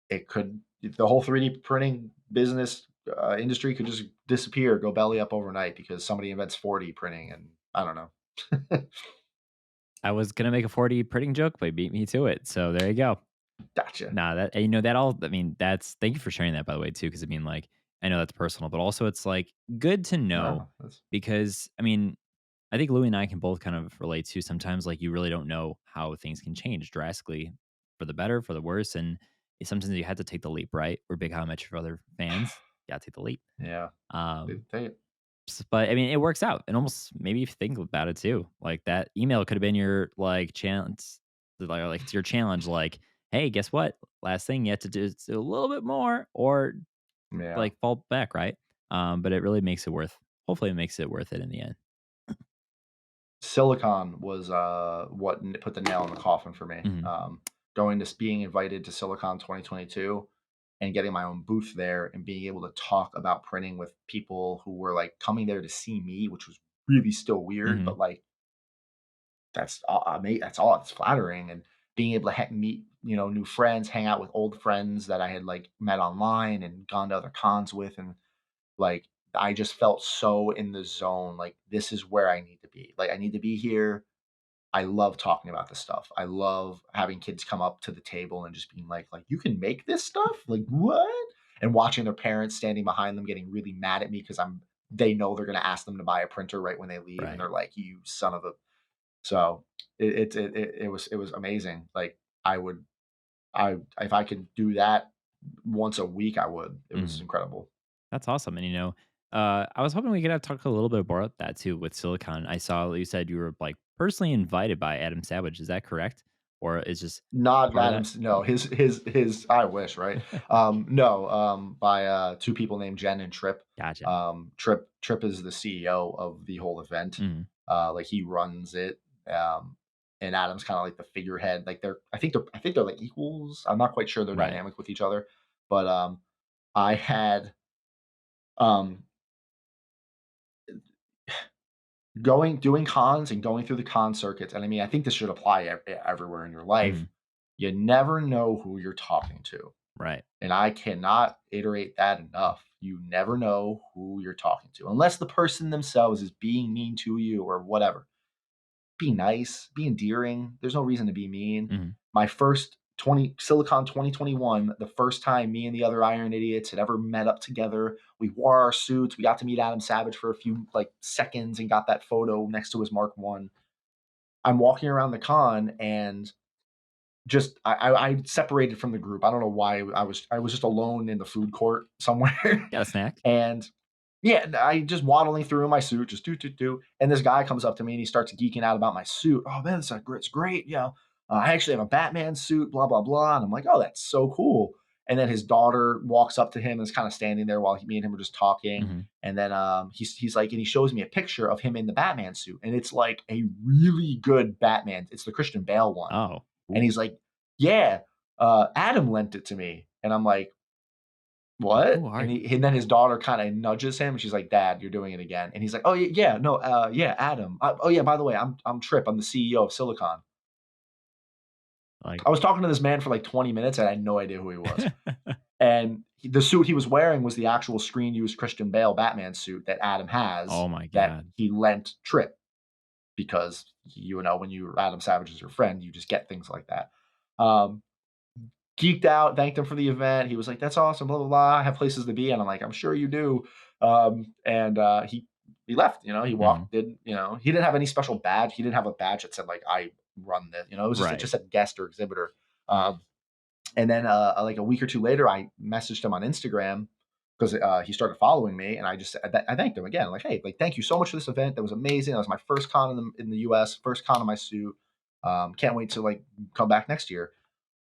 the whole 3D printing business industry could just disappear, go belly up overnight because somebody invents 4D printing, and I don't know. I was gonna make a 4D printing joke, but you beat me to it. So there you go. Gotcha. Nah, that that all. I mean, that's thank you for sharing that by the way too, because I mean, like, I know that's personal, but also it's like good to know No, that's because I mean, I think Louis and I can both kind of relate to sometimes like you really don't know how things can change drastically for the better, for the worse. And sometimes you had to take the leap, right? We're big How I Met Your Father fans. You gotta take the leap. Yeah. Um, They but I mean, it works out. And almost maybe if you think about it too, like that email could have been your like challenge, like it's your challenge. Like, hey, guess what? Last thing you have to do is do a little bit more, or yeah. like fall back, right? But it really makes it worth. Hopefully, it makes it worth it in the end. Silicon was what put the nail in the coffin for me. Mhm. Going to being invited to Silicon 2022 and getting my own booth there and being able to talk about printing with people who were like coming there to see me, which was really still weird, Mhm. but like that's all, that's all. It's flattering, and being able to meet new friends, hang out with old friends that I had like met online and gone to other cons with, and like I just felt so in the zone. Like this is where I need to be. Like I need to be here. I love talking about this stuff. I love having kids come up to the table and just being like you can make this stuff? Like what? And watching their parents standing behind them getting really mad at me because they know they're gonna ask them to buy a printer right when they leave, and Right. they're like, "You son of a." So it was amazing. Like I would I if I could do that once a week, I would. It was Mhm. incredible. That's awesome. And I was hoping we could have talk a little bit more about that too with Silicon. I saw you said you were like personally invited by Adam Savage. Is that correct? Or is just Not part of that? Adams. No, his. I wish, right? No, by two people named Jen and Trip. Gotcha. Trip is the CEO of the whole event. Mhm. Like he runs it. And Adam's kind of like the figurehead. Like I think they're like equals. I'm not quite sure their Right. dynamic with each other, but I had um doing cons and going through the con circuits, and I mean, I think this should apply everywhere in your life. Mhm. You never know who you're talking to, Right. and I cannot iterate that enough. You never know who you're talking to, unless the person themselves is being mean to you or whatever. Be nice, be endearing. There's no reason to be mean. Mhm. My first 20 Silicon 2021, the first time me and the other Iron Idiots had ever met up together. We wore our suits. We got to meet Adam Savage for a few like seconds and got that photo next to his Mark One. I'm walking around the con and just I separated from the group. I don't know why I was just alone in the food court somewhere. Got a snack? And yeah, I just waddling through in my suit, just do. And this guy comes up to me and he starts geeking out about my suit. Oh man, it's great. I actually have a Batman suit, blah blah blah. And I'm like, oh, that's so cool. And then his daughter walks up to him and is kind of standing there while me and him are just talking. Mhm. And then he's like, and he shows me a picture of him in the Batman suit, and it's like a really good Batman. It's the Christian Bale one, Oh. and Ooh. he's like, yeah, Adam lent it to me, and I'm like, Who what? are And you? and then his daughter kind of nudges him. And she's like, Dad, you're doing it again. And he's like, oh yeah, no, yeah, Adam. Oh yeah, by the way, I'm Trip. I'm the CEO of Silicon. Like I was talking to this man for like 20 minutes, and I had no idea who he was. And the suit he was wearing was the actual screen used Christian Bale Batman suit that Adam has Oh my that god. he lent Trip because when you Adam Savage is your friend, you just get things like that. Um, Geeked out, thanked him for the event. He was like, "That's awesome, blah blah blah. I have places to be," and I'm like, "I'm sure you do." And he left. He Mhm. walked. He didn't have any special badge. He didn't have a badge that said like I run this. It Right. just said guest or exhibitor. Um, and then like a week or two later, I messaged him on Instagram because he started following me, and I thanked him again, like, "Hey, like thank you so much for this event. That was amazing. That was my first con in the U.S. First con in my suit. Can't wait to like come back next year."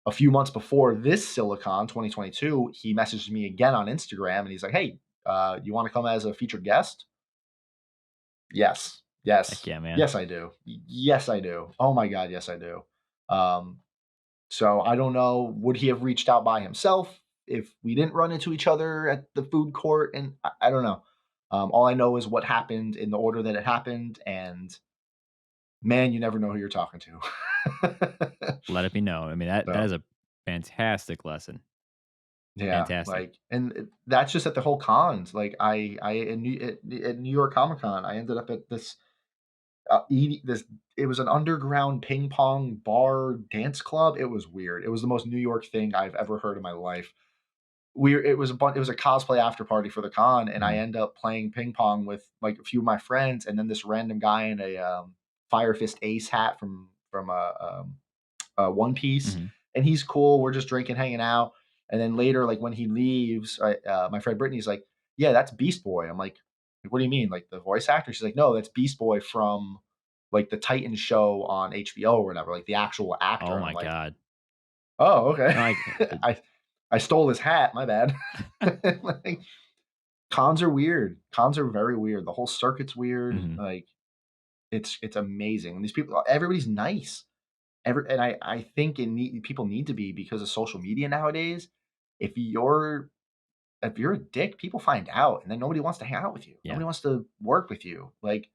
A few months before this Silicon 2022, he messaged me again on Instagram and he's like, "Hey, you want to come as a featured guest?" Yes, Heck yes, yeah, man. yes, I do. Yes, I do. Oh my god, yes, I do. Um, so I don't know. Would he have reached out by himself if we didn't run into each other at the food court? And I don't know. All I know is what happened in the order that it happened, and man, you never know who you're talking to. Let it be known. I mean, that So is a fantastic lesson. yeah, Fantastic. like, and that's just at the whole cons. Like, I at New York Comic Con, I ended up at this eating this. It was an underground ping pong bar dance club. It was weird. It was the most New York thing I've ever heard in my life. it was it was a cosplay after party for the con, and I Mhm. end up playing ping pong with like a few of my friends, and then this random guy in a Fire Fist Ace hat from One Piece, Mhm. and he's cool. We're just drinking, hanging out, and then later, like when he leaves, my friend Brittany's like, "Yeah, that's Beast Boy." I'm like, "What do you mean, like the voice actor?" She's like, "No, that's Beast Boy from like the Titan show on HBO or whatever, like the actual actor." Oh And I'm my like, god. "Oh, okay." Like, I stole his hat. My bad. Like, cons are weird. Cons are very weird. The whole circuit's weird. mhm. Like it's amazing. And these people, everybody's nice. And I think people need to be because of social media nowadays. If you're if you're a dick, people find out, and then nobody wants to hang out with you. Yeah. Nobody wants to work with you. Like,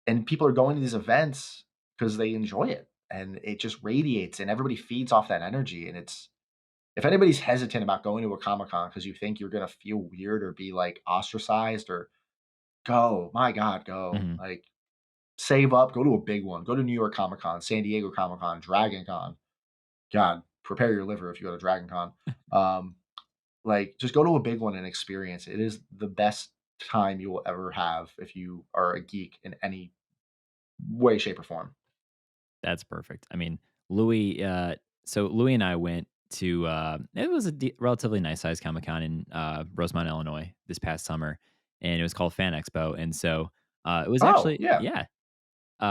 and people are going to these events because they enjoy it, and it just radiates, and everybody feeds off that energy. And it's if anybody's hesitant about going to a Comic Con because you think you're gonna feel weird or be like ostracized, or go, my God, go. Mhm. Like, save up, go to a big one. Go to New York Comic Con, San Diego Comic Con, Dragon Con. God, prepare your liver if you go to Dragon Con. Um, like, just go to a big one and experience it. It is the best time you will ever have if you are a geek in any way, shape, or form. That's perfect. I mean, Louis, so Louis and I went to, it was a relatively nice sized Comic Con in Rosemont, Illinois this past summer, and it was called Fan Expo. And so it was Oh, actually, yeah. yeah,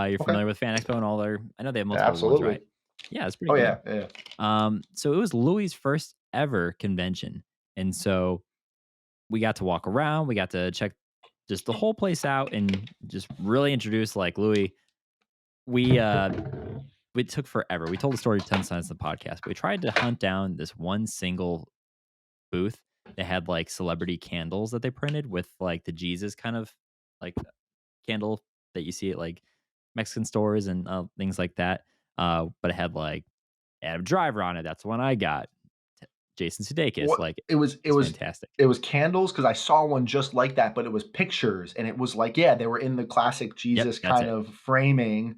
you're Okay. familiar with Fan Expo and all their, I know they have multiple ones, Absolutely. right? Yeah, it's pretty Oh, good. yeah. Yeah. So it was Louis' first ever convention. And so we got to walk around, we got to check just the whole place out and just really introduce like Louis. We, it took forever. We told the story 10 times in the podcast, but we tried to hunt down this one single booth that had like celebrity candles that they printed with like the Jesus kind of like candle that you see at like Mexican stores and things like that. But it had like Adam Driver on it. That's the one I got. Jason Sudeikis. What Like it it's was fantastic. it was candles because I saw one just like that, but it was pictures, and it was like, yeah, they were in the classic Yep, Jesus that's kind it. of framing,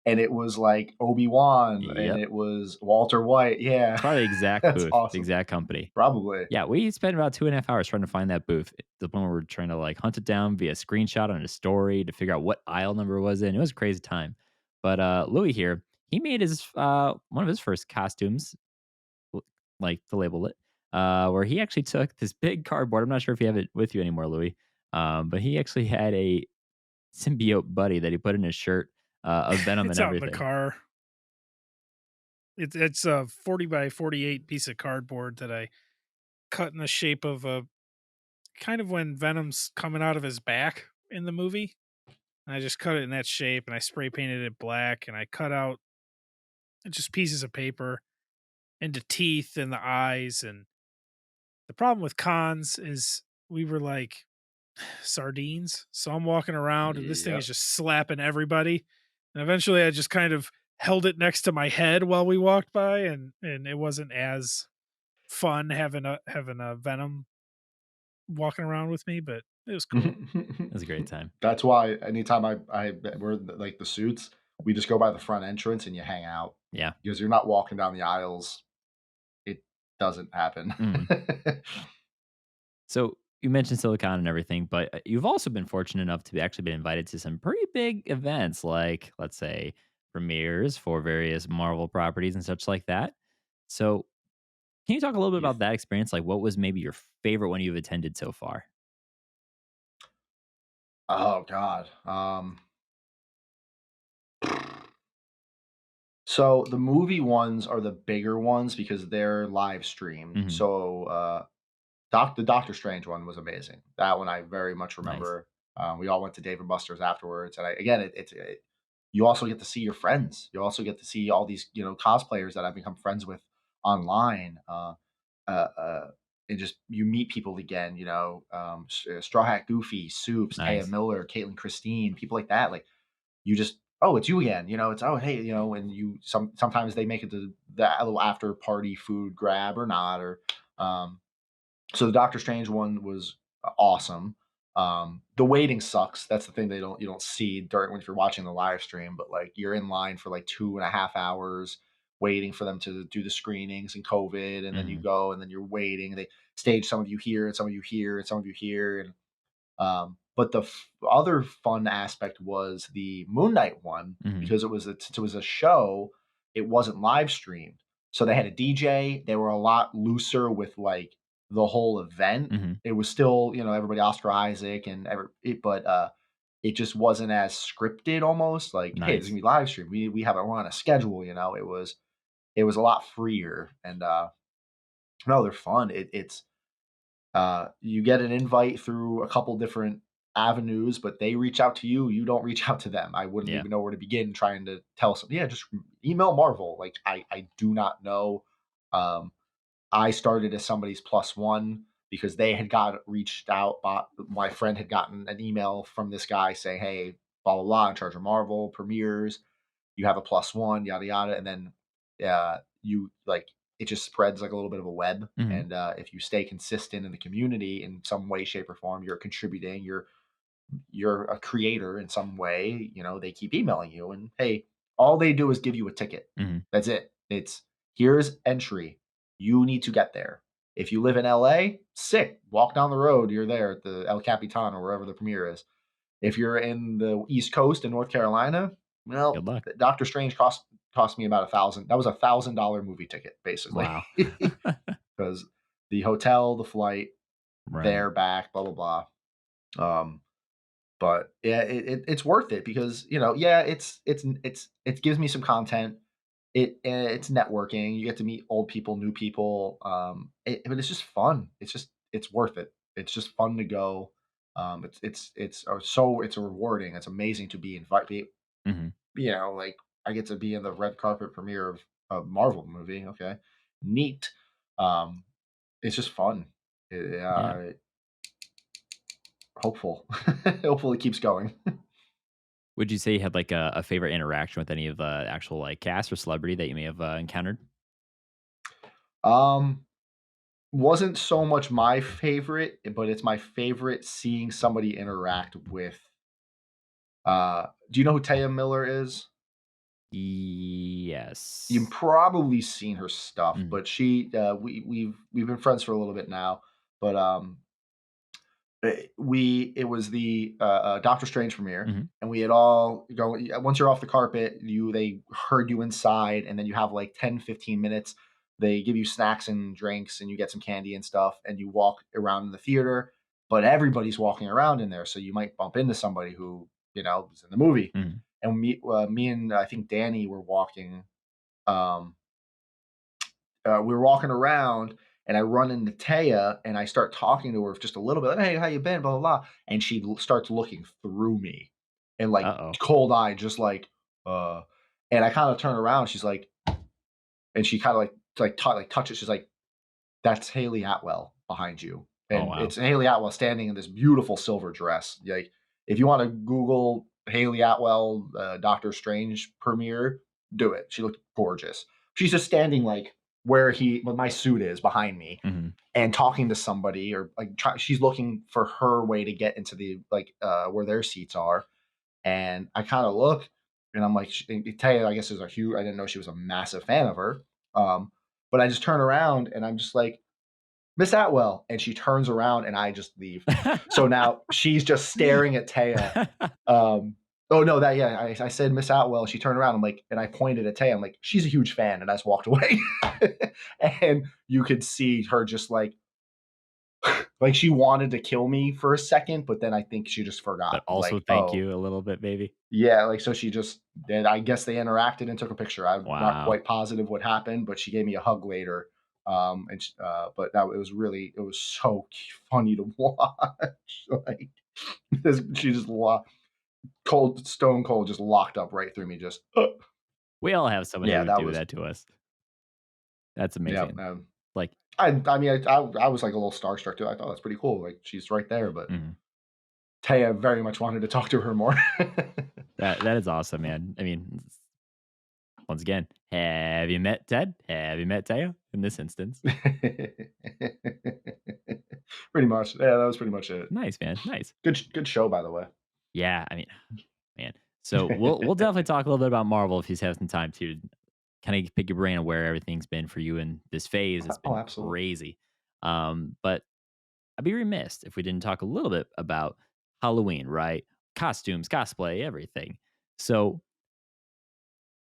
and it was like Obi-Wan, and Yep. it was Walter White. It's Yeah. probably the exact That's booth, the awesome. exact company. Probably. Yeah, we spent about 2.5 hours trying to find that booth. The one where we're trying to like hunt it down via screenshot on a story to figure out what aisle number it was in. It was a crazy time. But Louis here, he made his one of his first costumes, l- like to label it, where he actually took this big cardboard. I'm not sure if you have it with you anymore, Louis. But he actually had a symbiote buddy that he put in his shirt of Venom and It's out in the everything. car. It's a 40 by 48 piece of cardboard that I cut in the shape of a kind of when Venom's coming out of his back in the movie. And I just cut it in that shape and I spray painted it black and I cut out just pieces of paper into teeth and the eyes. And the problem with cons is we were like sardines. So I'm walking around and this thing is Yep. just slapping everybody. And eventually I just kind of held it next to my head while we walked by and it wasn't as fun having a Venom walking around with me, but it was cool. It was a great time. That's why anytime I wear like the suits, we just go by the front entrance and you hang out Yeah. because you're not walking down the aisles. It doesn't happen. Mhm. So you mentioned Silicon and everything, but you've also been fortunate enough to be actually been invited to some pretty big events, like let's say premieres for various Marvel properties and such like that. So can you talk a little bit You about that experience? Like, what was maybe your favorite one you've attended so far? Oh God. So the movie ones are the bigger ones because they're live streamed. Hmm. So the Doctor Strange one was amazing. That one I very much Nice, remember. We all went to Dave and Buster's afterwards, and again, you also get to see your friends. You also get to see all these cosplayers that I've become friends with online. Uh, uh, and just you meet people again. Straw Hat Goofy, Soups, Taya nice, Miller, Caitlin Christine, people like that. Like you just, oh, it's you again. It's, oh, hey, and sometimes they make it to the little after party food grab or not, or so the Doctor Strange one was awesome. The waiting sucks. That's the thing you don't see during when you're watching the live stream, but like you're in line for like 2.5 hours waiting for them to do the screenings and COVID, and then you Mhm. go and then you're waiting. They stage some of you here and some of you here and some of you here, and but the other fun aspect was the Moon Knight one Mhm. because since it was a show, it wasn't live streamed. So they had a DJ. They were a lot looser with like the whole event. Mhm. It was still, everybody Oscar Isaac and but it just wasn't as scripted almost like, hey, this is Nice. gonna be live stream. We're on a schedule, it was a lot freer and no, they're fun. You get an invite through a couple different avenues, but they reach out to you. You don't reach out to them. I wouldn't Yeah. even know where to begin trying to tell some. Yeah, just email Marvel. Like I do not know. Um, I started as somebody's plus one because they had got reached out. My friend had gotten an email from this guy saying, "Hey, blah blah blah, in charge of Marvel premieres. You have a plus one, yada yada," and then you like it just spreads like a little bit of a web. Mhm. And if you stay consistent in the community in some way, shape, or form, you're contributing. You're a creator in some way. They keep emailing you, and hey, all they do is give you a ticket. Mhm. That's it. It's here's entry. You need to get there. If you live in LA, sick. Walk down the road. You're there at the El Capitan or wherever the premiere is. If you're in the East Coast in North Carolina, Good well, luck. Doctor Strange cost me about 1,000. That was $1,000 movie ticket, basically, Wow. because the hotel, the flight, Right. there, back, blah blah blah. But yeah, it's worth it because yeah, it gives me some content. It's networking. You get to meet old people, new people. But it's just fun. It's worth it. It's just fun to go. It's rewarding. It's amazing to be invited. Mhm. Like I get to be in the red carpet premiere of a Marvel movie. Okay, neat. Um, it's just fun. Yeah. Hopeful. Hopeful it keeps going. Would you say you had like a favorite interaction with any of the actual like cast or celebrity that you may have encountered? Um, wasn't so much my favorite, but it's my favorite seeing somebody interact with. Do you know who Taya Miller is? You've Yes. probably seen her stuff, Mhm. but we've been friends for a little bit now. But it was the Doctor Strange premiere, Mhm. and we had all go. Once you're off the carpet, they herd you inside, and then you have like 10-15 minutes. They give you snacks and drinks, and you get some candy and stuff, and you walk around in the theater. But everybody's walking around in there, so you might bump into somebody who was in the movie. Mhm. And me and I think Danny were walking. Um, we were walking around and I run into Taya and I start talking to her just a little bit, like, hey, how you been? Blah, blah, blah. And she starts looking through me and like Uh-oh. cold eye, just uh, and I kind of turn around. She's like, and she kind of like touches. She's like, that's Haley Atwell behind you. Oh, And wow. it's Haley Atwell standing in this beautiful silver dress. Like, if you want to Google Haley Atwell, Doctor Strange premiere, do it. She looked gorgeous. She's just standing like where my suit is behind me Mhm. and talking to somebody or like she's looking for her way to get into the where their seats are. And I kind of look and I'm like, Taya, I guess is a huge, I didn't know she was a massive fan of her. But I just turn around and I'm just like, Miss Atwell, and she turns around and I just leave. So now she's just staring at Taya. Oh no, that yeah, I said Miss Atwell. She turned around. I'm like, and I pointed at Taya. I'm like, she's a huge fan, and I just walked away. And you could see her just like she wanted to kill me for a second, but then I think she just forgot. But also Like, thank oh you a little bit, maybe. yeah, like so she just did. I guess they interacted and took a picture. I'm not Wow. quite positive what happened, but she gave me a hug later. But that it was so funny to watch. Like she just cold, stone cold, just locked up right through me. Just We all have somebody who yeah, would that do was that to us. That's yeah. amazing. Like, I mean, I was like a little starstruck too. I thought that's pretty cool. Like she's right there, but mhm. Taya very much wanted to talk to her more. That is awesome, man. I mean, once again, have you met Ted? Have you met Teo? In this instance. Pretty much. Yeah, that was pretty much it. Nice, man. Nice. Good show, by the way. Yeah, I mean, man. So we'll definitely talk a little bit about Marvel if he's having some time to kind of pick your brain on where everything's been for you in this phase. It's Oh, been absolutely. crazy. But I'd be remiss if we didn't talk a little bit about Halloween, right? Costumes, cosplay, everything. So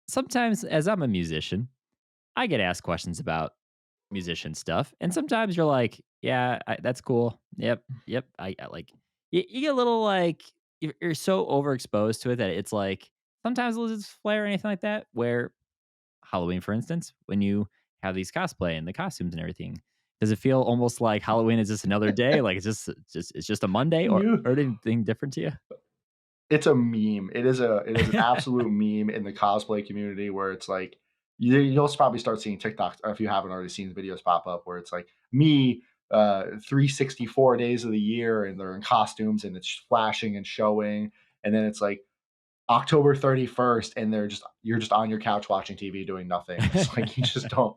sometimes, as I'm a musician, I get asked questions about musician stuff, and sometimes you're like, "Yeah, that's cool. Yep, yep." I like you get a little like you're so overexposed to it that it's like sometimes loses flair or anything like that. Where Halloween, for instance, when you have these cosplay and the costumes and everything, does it feel almost like Halloween is just another day? Like it's just a Monday, You or anything different to you? It's a meme. It is an absolute meme in the cosplay community where it's like you'll probably start seeing TikToks if you haven't already seen videos pop up where it's like me 364 days of the year and they're in costumes and it's flashing and showing, and then it's like October 31st and you're just on your couch watching TV doing nothing. It's like you just don't.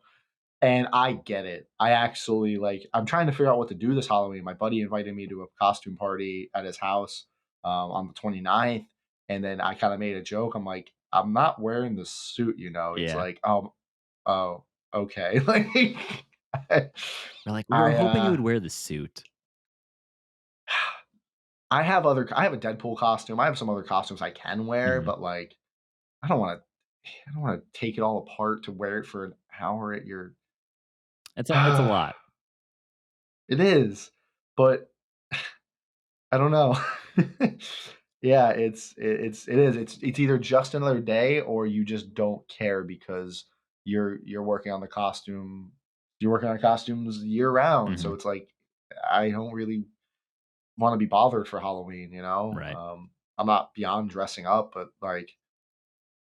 And I get it. I actually like I'm trying to figure out what to do this Halloween. My buddy invited me to a costume party at his house on the 29th. And then I kind of made a joke. I'm like, I'm not wearing the suit, you know. He's Yeah. like, oh, okay. Like I We're like, we were I hoping you would wear the suit. I have a Deadpool costume. I have some other costumes I can wear, Mhm. but like I don't want to I don't want to take it all apart to wear it for an hour at your It's a lot. It is. But I don't know. Yeah, it's either just another day or you just don't care because you're working on the costume you're working on costumes year round. So Mhm. it's like I don't really want to be bothered for Halloween, you know? Right. I'm not beyond dressing up, but like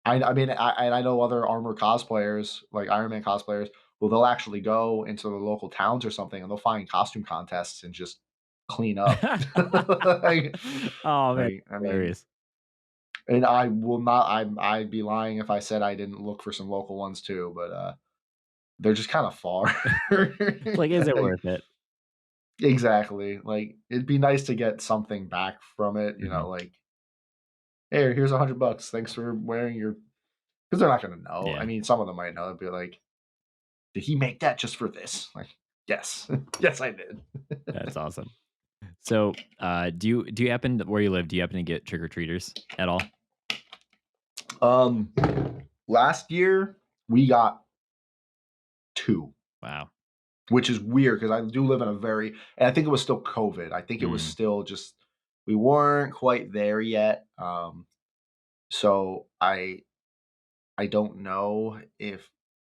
I mean I know other armor cosplayers, like Iron Man cosplayers, well they'll actually go into the local towns or something and they'll find costume contests and just clean up. like, Oh, man, I mean, hilarious. and I will not. I'd be lying if I said I didn't look for some local ones too, but they're just kind of far. It's like, is it Like, worth it? exactly. Like it'd be nice to get something back from it. You Mhm. know, like hey, here's $100. Thanks for wearing your. Because they're not gonna know. I Yeah, mean, some of them might know. They'd be like, "Did he make that just for this?" Like, yes, yes, I did. that's awesome. So, do you happen where you live, do you happen to get trick or treaters at all? um, last year we got two. Wow. Which is weird because I do live in a very and I think it was still COVID. I think it was Mm, still just we weren't quite there yet. So I don't know if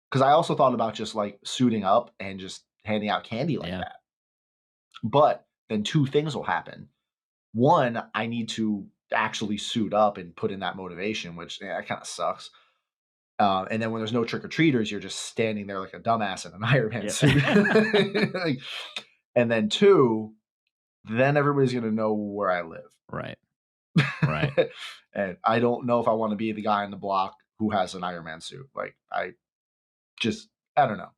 because I also thought about just like suiting up and just handing out candy like yeah. that. But then two things will happen. One, I need to actually suit up and put in that motivation, which that kind of sucks. And then when there's no trick or treaters, you're just standing there like a dumbass in an Iron Man Yeah. suit. Like, and then two, then everybody's gonna know where I live. Right, right. And I don't know if I want to be the guy in the block who has an Iron Man suit. Like just I don't know.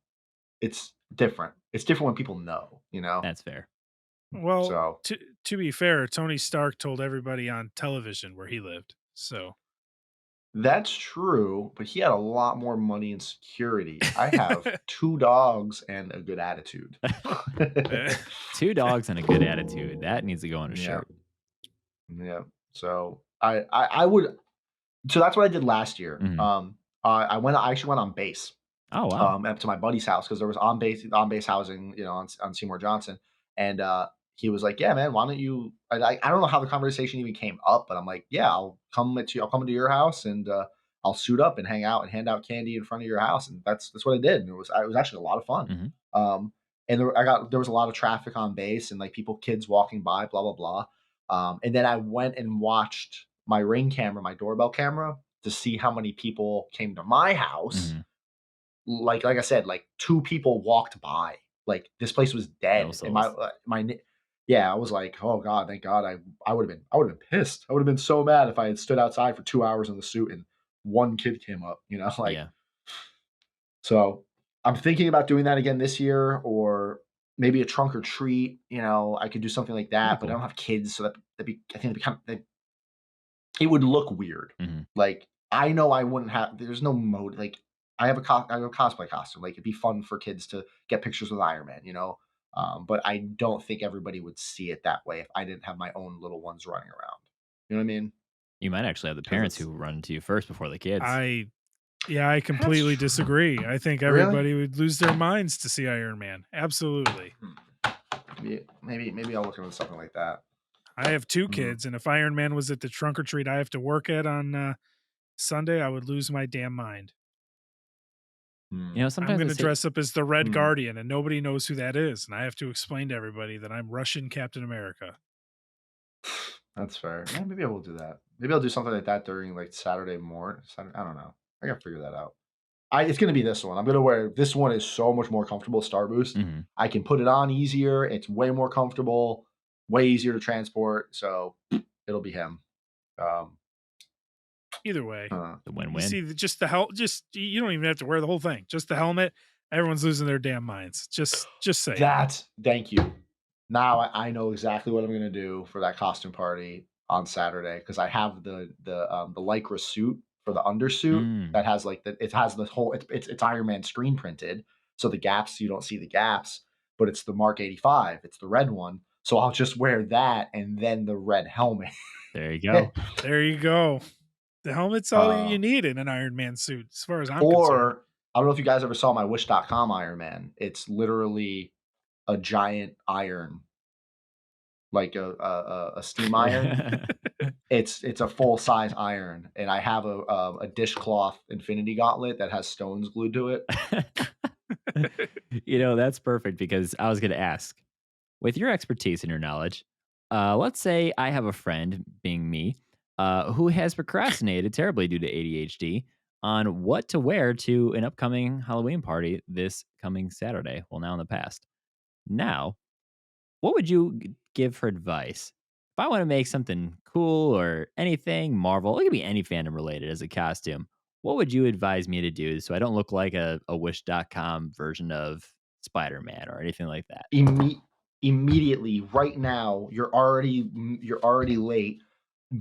It's different. It's different when people know, you know? That's fair. Well, So to be fair, Tony Stark told everybody on television where he lived. So that's true, but he had a lot more money and security. I have two dogs and a good attitude. 2 dogs and a good attitude, that needs to go on a Yeah, shirt. yeah. So I would so that's what I did last year. Mhm. I actually went on base. Oh, wow. Up to my buddy's house because there was on base housing, you know, on Seymour Johnson, and he was like, "Yeah, man, why don't you?" I don't know how the conversation even came up, but I'm like, "Yeah, I'll come into your house and I'll suit up and hang out and hand out candy in front of your house," and that's what I did, and it was actually a lot of fun. Mhm. Um, and there was a lot of traffic on base and like kids walking by, blah blah blah. And then I went and watched my Ring camera, my doorbell camera, to see how many people came to my house Mhm. like I said, like 2 people walked by. Like, this place was No dead, and souls. yeah, I was like, "Oh god, thank god." I would've been pissed. I would've been so mad if I had stood outside for 2 hours in the suit and 1 kid came up, you know, like Yeah. so, I'm thinking about doing that again this year or maybe a trunk or treat, you know, I could do something like That'd be that, but I cool. don't have kids, so that'd be I think it'd be kind of it would look weird. Mhm. Like, I know I wouldn't have there's no mode like I have I have a cosplay costume. Like it'd be fun for kids to get pictures with Iron Man, you know. But I don't think everybody would see it that way if I didn't have my own little ones running around. You know what I mean? You might actually have the Because parents it's who run to you first before the kids. I that's completely true. disagree. I think Really? everybody would lose their minds to see Iron Man. Absolutely. Maybe I'll look into something like that. I have 2 Hmm. kids, and if Iron Man was at the trunk or treat I have to work at on Sunday, I would lose my damn mind. Hmm. You know, I'm sometimes I going to say, dress up as the Red Hmm. Guardian, and nobody knows who that is, and I have to explain to everybody that I'm Russian Captain America. That's fair. Yeah, maybe I will do that. Maybe I'll do something like that during like Saturday morning. I don't know. I gotta figure that out. It's gonna be this one. I'm gonna wear this one is so much more comfortable. Star Boost. mhm. I can put it on easier. It's way more comfortable, way easier to transport. So it'll be him. Um, Either way, uh, The you win-win. see, just the just you don't even have to wear the whole thing. Just the helmet. Everyone's losing their damn minds. Just saying. thank you. Now I know exactly what I'm gonna do for that costume party on Saturday because I have the lycra suit for the undersuit Mm. that has like it has the whole it's Iron Man screen printed, so the gaps you don't see the gaps, but it's the Mark 85, it's the red one. So I'll just wear that and then the red helmet. There you go. There you go. The helmet's all you uh, need in an Iron Man suit, as far as I'm concerned. or I don't know if you guys ever saw my Wish.com Iron Man. It's literally a giant iron, like a steam iron. It's a full size iron, and I have a dishcloth Infinity Gauntlet that has stones glued to it. You know, that's perfect because I was going to ask, with your expertise and your knowledge, let's say I have a friend, being me, who has procrastinated terribly due to ADHD on what to wear to an upcoming Halloween party this coming Saturday. Well, now in the past. Now, what would you give for advice? If I want to make something cool or anything Marvel, it could be any fandom related as a costume. What would you advise me to do so I don't look like a Wish.com version of Spider Man or anything like that? Imme- Immediately, right now, you're already late.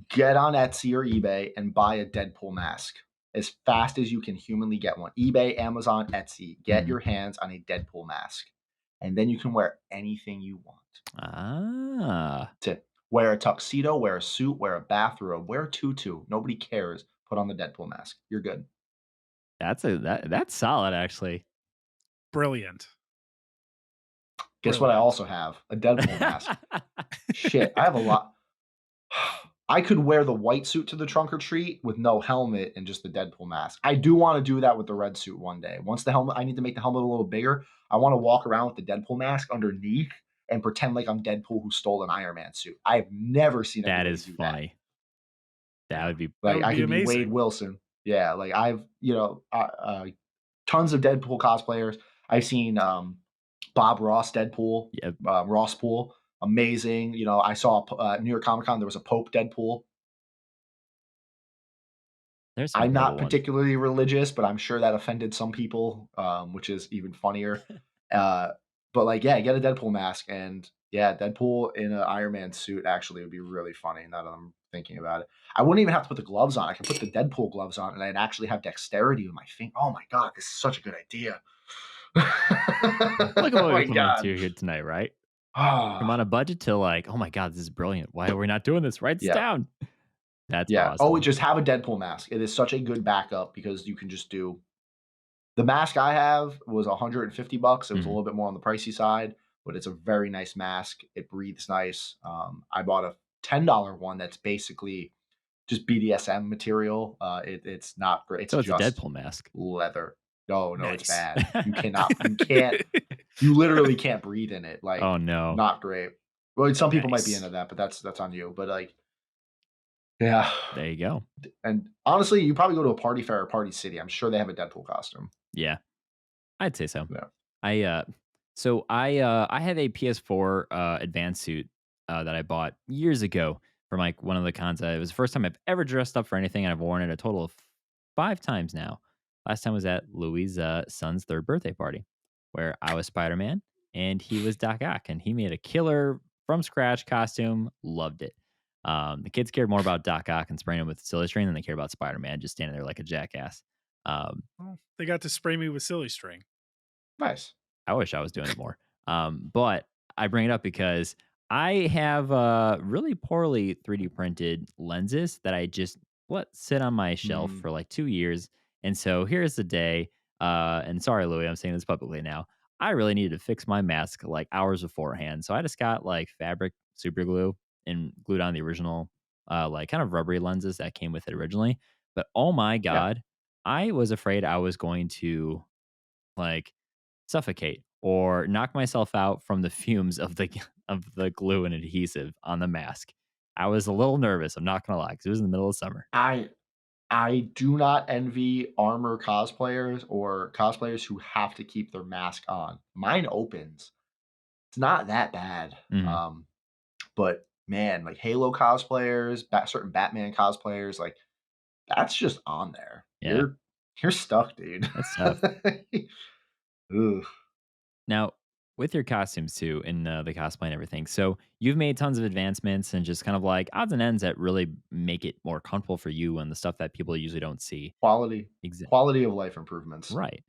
Get on Etsy or eBay and buy a Deadpool mask as fast as you can humanly get one. eBay, Amazon, Etsy. Get Mhm. your hands on a Deadpool mask, and then you can wear anything you want. Ah, To wear a tuxedo, wear a suit, wear a bathrobe, wear a tutu. Nobody cares. Put on the Deadpool mask. You're good. that's solid actually. Brilliant. Guess what? I Brilliant. also have a Deadpool mask. Shit, I have a lot. I could wear the white suit to the trunk or treat with no helmet and just the Deadpool mask. I do want to do that with the red suit one day. Once the helmet, I need to make the helmet a little bigger. I want to walk around with the Deadpool mask underneath and pretend like I'm Deadpool who stole an Iron Man suit. I have never seen That anybody is do that. funny. That Yeah, would be That like would I be could be Wade amazing. Wilson. Yeah, like I've tons of Deadpool cosplayers. I've seen Bob Ross Deadpool, yep. Ross Pool, amazing. You know, I saw New York Comic Con. There was a Pope Deadpool. There's some I'm incredible not ones. particularly religious, but I'm sure that offended some people, which is even funnier. Uh, but like, yeah, get a Deadpool mask, and yeah, Deadpool in an Iron Man suit actually would be really funny. Now that I'm thinking about it, I wouldn't even have to put the gloves on. I could put the Deadpool gloves on, and I'd actually have dexterity with my finger. Oh my god, this is such a good idea. Look at Oh what we my come up god. to here tonight, right? From on Ah, a budget to like, oh my god, this is brilliant. Why are we not doing this? Write this yeah. down. That's Yeah. Oh, awesome. just have a Deadpool mask. It is such a good backup because you can just do the mask I have was $150. It was a Mhm. little bit more on the pricey side, but it's a very nice mask. It breathes nice. I bought a $10 one that's basically just BDSM material. It's not great. It's So it's a just Deadpool mask. leather. No, no, it's Nice. bad. You literally can't breathe in it. Like, Oh no. not great. Well, some people might be Nice. into that, but that's on you. But like, yeah. There you go. And honestly, you probably go to a party fair or party city. I'm sure they have a Deadpool costume. Yeah, I'd say so. Yeah. I I have a PS4 advanced suit that I bought years ago from like one of the cons. It was the first time I've ever dressed up for anything, and I've worn it a total of 5 times now. Last time was at Louis' son's third birthday party, where I was Spider Man and he was Doc Ock, and he made a killer from scratch costume. Loved it. The kids cared more about Doc Ock and spraying him with Silverstream than they cared about Spider Man, just standing there like a jackass. Well, they got to spray me with silly string. Nice. I wish I was doing it more. But I bring it up because I have really poorly 3D printed lenses that I just let sit on my shelf Mm, for like 2 years. And so here's the day. And sorry, Louis, I'm saying this publicly now. I really needed to fix my mask like hours beforehand. So I just got like fabric super glue and glued on the original, like kind of rubbery lenses that came with it originally. But oh my yeah. God, I was afraid I was going to like suffocate or knock myself out from the fumes of the of the glue and adhesive on the mask. I was a little nervous, I'm not gonna lie, because it was in the middle of summer. I I do not envy armor cosplayers or cosplayers who have to keep their mask on. Mine opens. It's not that bad. Mhm. But man, like Halo cosplayers, certain Batman cosplayers, like that's just on there. Yeah, You're stuck, dude. that's tough. Ugh. Now, with your costumes too and, the cosplay and everything, so you've made tons of advancements and just kind of like odds and ends that really make it more comfortable for you and the stuff that people usually don't see. Quality Exa quality of life improvements. Right.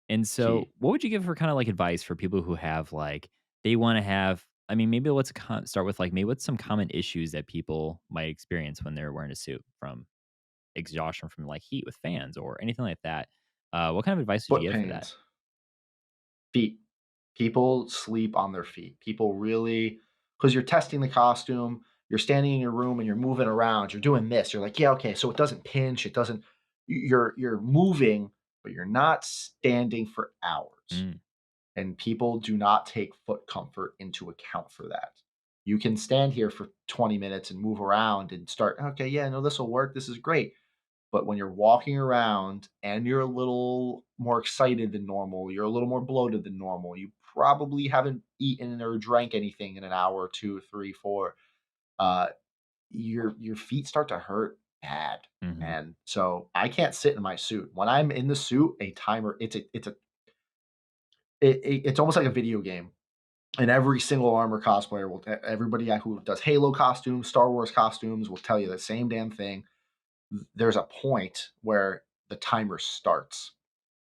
And so, Key. what would you give for kind of like advice for people who have like they want to have? I mean, maybe let's start with like maybe what's some common issues that people might experience when they're wearing a suit from exhaustion from like heat with fans or anything like that. What kind of advice would Foot you give for that? pains. Feet. People sleep on their feet. People really, because you're testing the costume, you're standing in your room and you're moving around, you're doing this. You're like, yeah, okay, so it doesn't pinch, it doesn't you're moving, but you're not standing for hours. Mm, And people do not take foot comfort into account for that. You can stand here for 20 minutes and move around and start, okay, yeah, no, this will work. This is great. But when you're walking around and you're a little more excited than normal, you're a little more bloated than normal, you probably haven't eaten or drank anything in an hour, two, three, four. Uh, your feet start to hurt bad. hmm. And so I can't sit in my suit. When I'm in the suit, a timer, it's almost like a video game. And every single armor cosplayer will, everybody who does Halo costumes, Star Wars costumes will tell you the same damn thing. There's a point where the timer starts.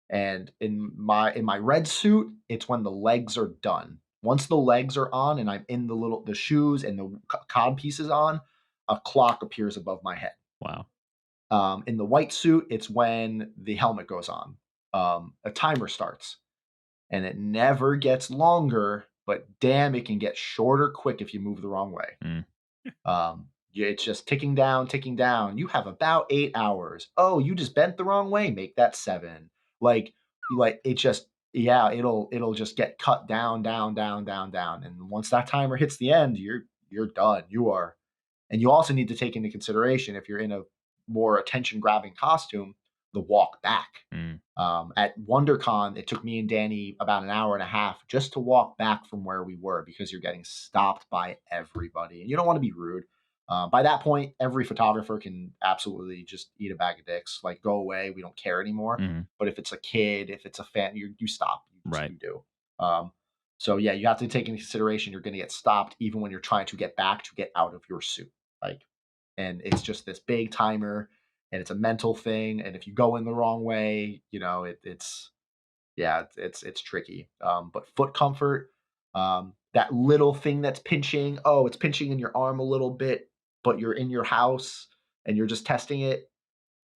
And in my red suit, it's when the legs are done. Once the legs are on and I'm in the shoes and the cod piece is on, a clock appears above my head. Wow. In the white suit, it's when the helmet goes on. A timer starts and it never gets longer, but damn, it can get shorter quick if you move the wrong way. Mm, Yeah, it's just ticking down, ticking down. You have about 8 hours. Oh, you just bent the wrong way. Make that 7. Like, it just, yeah, it'll just get cut down, down, down, down, down. And once that timer hits the end, you're done. You are, and you also need to take into consideration if you're in a more attention grabbing costume, the walk back. mm, At WonderCon, it took me and Danny about an hour and a half just to walk back from where we were because you're getting stopped by everybody, and you don't want to be rude. By that point, every photographer can absolutely just eat a bag of dicks. Like, go away, we don't care anymore. mhm. But if it's a kid, if it's a fan, you stop. Right. You do. So yeah, you have to take into consideration you're going to get stopped even when you're trying to get back to get out of your suit. Like, and it's just this big timer and it's a mental thing. And if you go in the wrong way, it's yeah, it's tricky. But foot comfort, that little thing that's pinching, oh, it's pinching in your arm a little bit, but you're in your house and you're just testing it.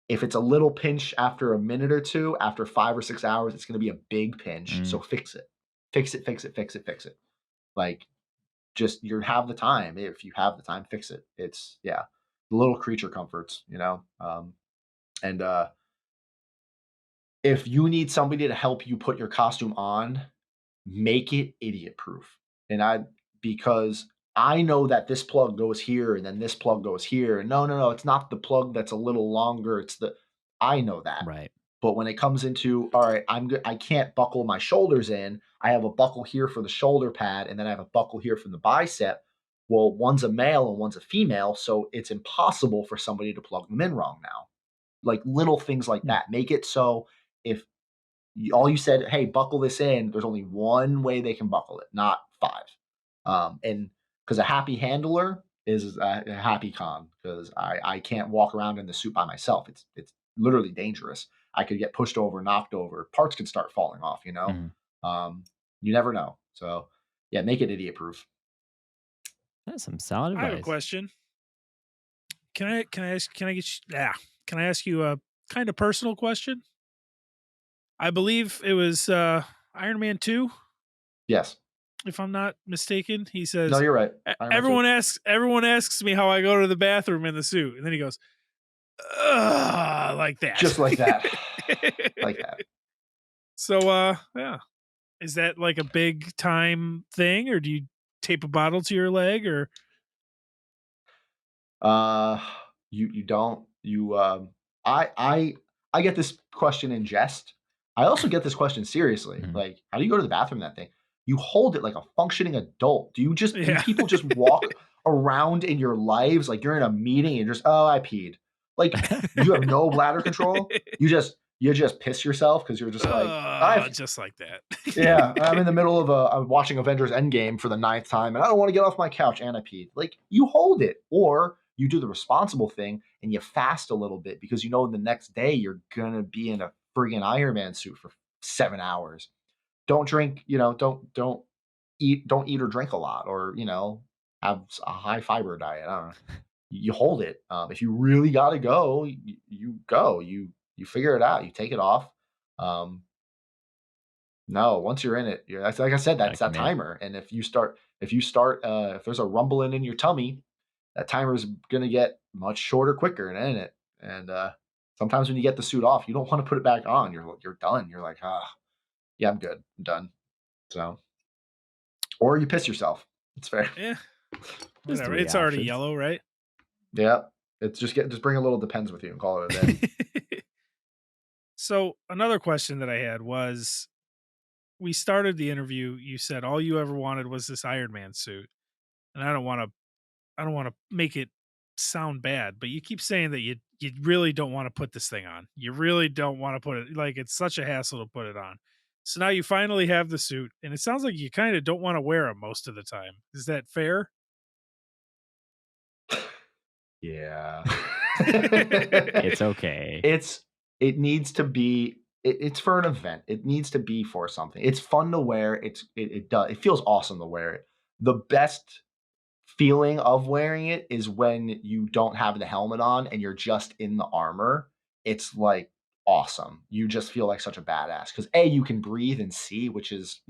If it's a little pinch after a minute or two, after 5 or 6 hours, it's going to be a big pinch. So Mm, fix it, fix it, fix it, fix it, fix it. Like, just you have the time. If you have the time, fix it. It's yeah, the little creature comforts. And if you need somebody to help you put your costume on, make it idiot proof. And because I know that this plug goes here and then this plug goes here. And no, no, no, it's not the plug that's a little longer. I know that. right. But when it comes into, all right, I can't buckle my shoulders in. I have a buckle here for the shoulder pad, and then I have a buckle here from the bicep. Well, one's a male and one's a female, so it's impossible for somebody to plug them in wrong now. Like little things like Mm, that. Make it so if all you said, hey, buckle this in, there's only one way they can buckle it, not five. And because a happy handler is a happy con, because I can't walk around in the suit by myself. It's literally dangerous. I could get pushed over, knocked over, parts could start falling off, you know? Mhm. You never know. So yeah, make it idiot proof. That's some solid I have a advice. question. Can I ask you a kind of personal question? I believe it was Iron Man 2, Yes. if I'm not mistaken. He No, says, you're right. Iron Man 2. Everyone asks me how I go to the bathroom in the suit." And then he goes, "Ugh," like that. Just like that. Like that. So yeah. Is that like a big time thing, or do you tape a bottle to your leg, or Uh, you don't I I get this question in jest. I also get this question seriously. Mhm. Like, how do you go to the bathroom in that thing? You hold it like a functioning adult. Do yeah. people just walk around in your lives like you're in a meeting and just, oh, I peed. Like you have no bladder control. You just piss yourself because you're just like, I've Just like that. yeah, I'm in the middle of I'm watching Avengers Endgame for the ninth time, and I don't want to get off my couch and I peed. Like you hold it, or you do the responsible thing and you fast a little bit because you know the next day you're gonna be in a friggin' Iron Man suit for 7 hours. Don't drink, don't eat or drink a lot, or have a high fiber diet. I don't know. You hold it. If you really got to go, you go. You figure it out. You take it off. Um, no, once you're in it, that's like I said, Gotta that's that commit. timer. And if there's a rumbling in your tummy, that timer is gonna get much shorter quicker and in it. And sometimes when you get the suit off, you don't want to put it back on. You're done. You're like, yeah, I'm good. I'm done. So or you piss yourself. It's fair. Yeah, There's whatever. 3 It's already options. yellow, right? Yeah. It's just bring a little depends with you and call it a day. So another question that I had was, we started the interview. You said all you ever wanted was this Iron Man suit, and I don't want to make it sound bad, but you keep saying that you really don't want to put this thing on. You really don't want to put it, like, it's such a hassle to put it on. So now you finally have the suit, and it sounds like you kind of don't want to wear it most of the time. Is that fair? Yeah. It's okay. It's it needs to be it's for an event. It needs to be for something. It's fun to wear. It feels awesome to wear it. The best feeling of wearing it is when you don't have the helmet on and you're just in the armor. It's like awesome. You just feel like such a badass because A, you can breathe and see, which is,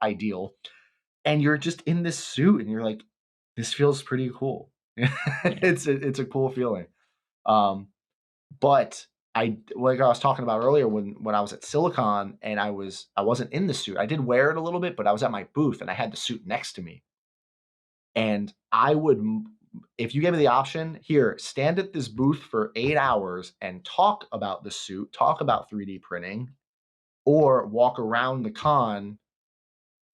ideal. And you're just in this suit and you're like, this feels pretty cool. Yeah. It's a cool feeling. Um, but like I was talking about earlier when I was at Silicon and I wasn't in the suit. I did wear it a little bit, but I was at my booth and I had the suit next to me. And if you gave me the option, here, stand at this booth for 8 hours and talk about the suit, talk about 3D printing, or walk around the con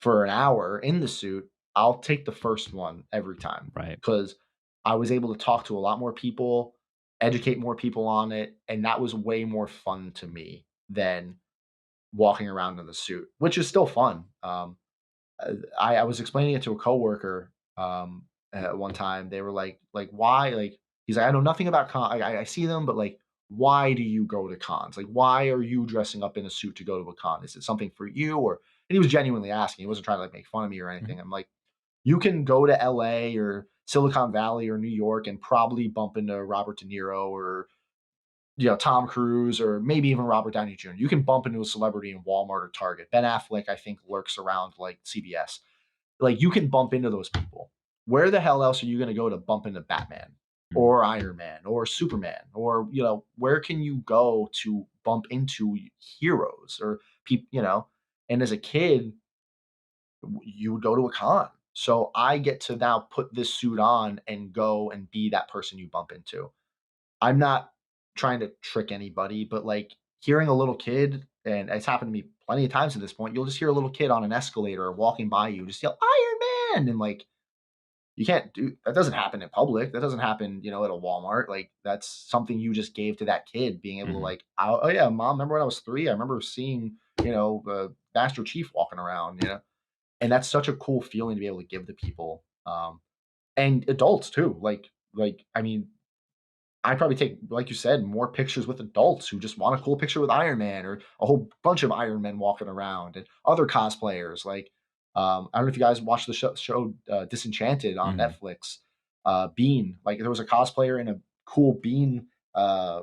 for an hour in the suit, I'll take the first one every time Right. because I was able to talk to a lot more people, educate more people on it, and that was way more fun to me than walking around in the suit, which is still fun. I was explaining it to a coworker at one time. They were like why? Like he's like, I know nothing about con. I see them, but like, why do you go to cons? Like, why are you dressing up in a suit to go to a con? Is it something for you, or? And he was genuinely asking. He wasn't trying to like make fun of me or Mhm. anything. I'm like, you can go to L.A. or Silicon Valley or New York and probably bump into Robert De Niro or Tom Cruise or maybe even Robert Downey Jr. You can bump into a celebrity in Walmart or Target. Ben Affleck, I think, lurks around like CBS. Like you can bump into those people. Where the hell else are you going to go to bump into Batman Mhm. or Iron Man or Superman or where can you go to bump into heroes or people? And as a kid, you would go to a con. So I get to now put this suit on and go and be that person you bump into. I'm not trying to trick anybody, but like hearing a little kid, and it's happened to me plenty of times at this point, you'll just hear a little kid on an escalator or walking by you, just yell Iron Man, and like you can't do that. Doesn't happen in public. That doesn't happen, at a Walmart. Like that's something you just gave to that kid, being able to Mhm. like, oh yeah, mom, remember when I was 3? I remember seeing, Master Chief walking around. And that's such a cool feeling to be able to give to people, and adults too. Like I mean, I probably take, like you said, more pictures with adults who just want a cool picture with Iron Man or a whole bunch of Iron Men walking around and other cosplayers. Like, I don't know if you guys watched the show Disenchanted on Mhm. Netflix. Bean, like there was a cosplayer in a cool Bean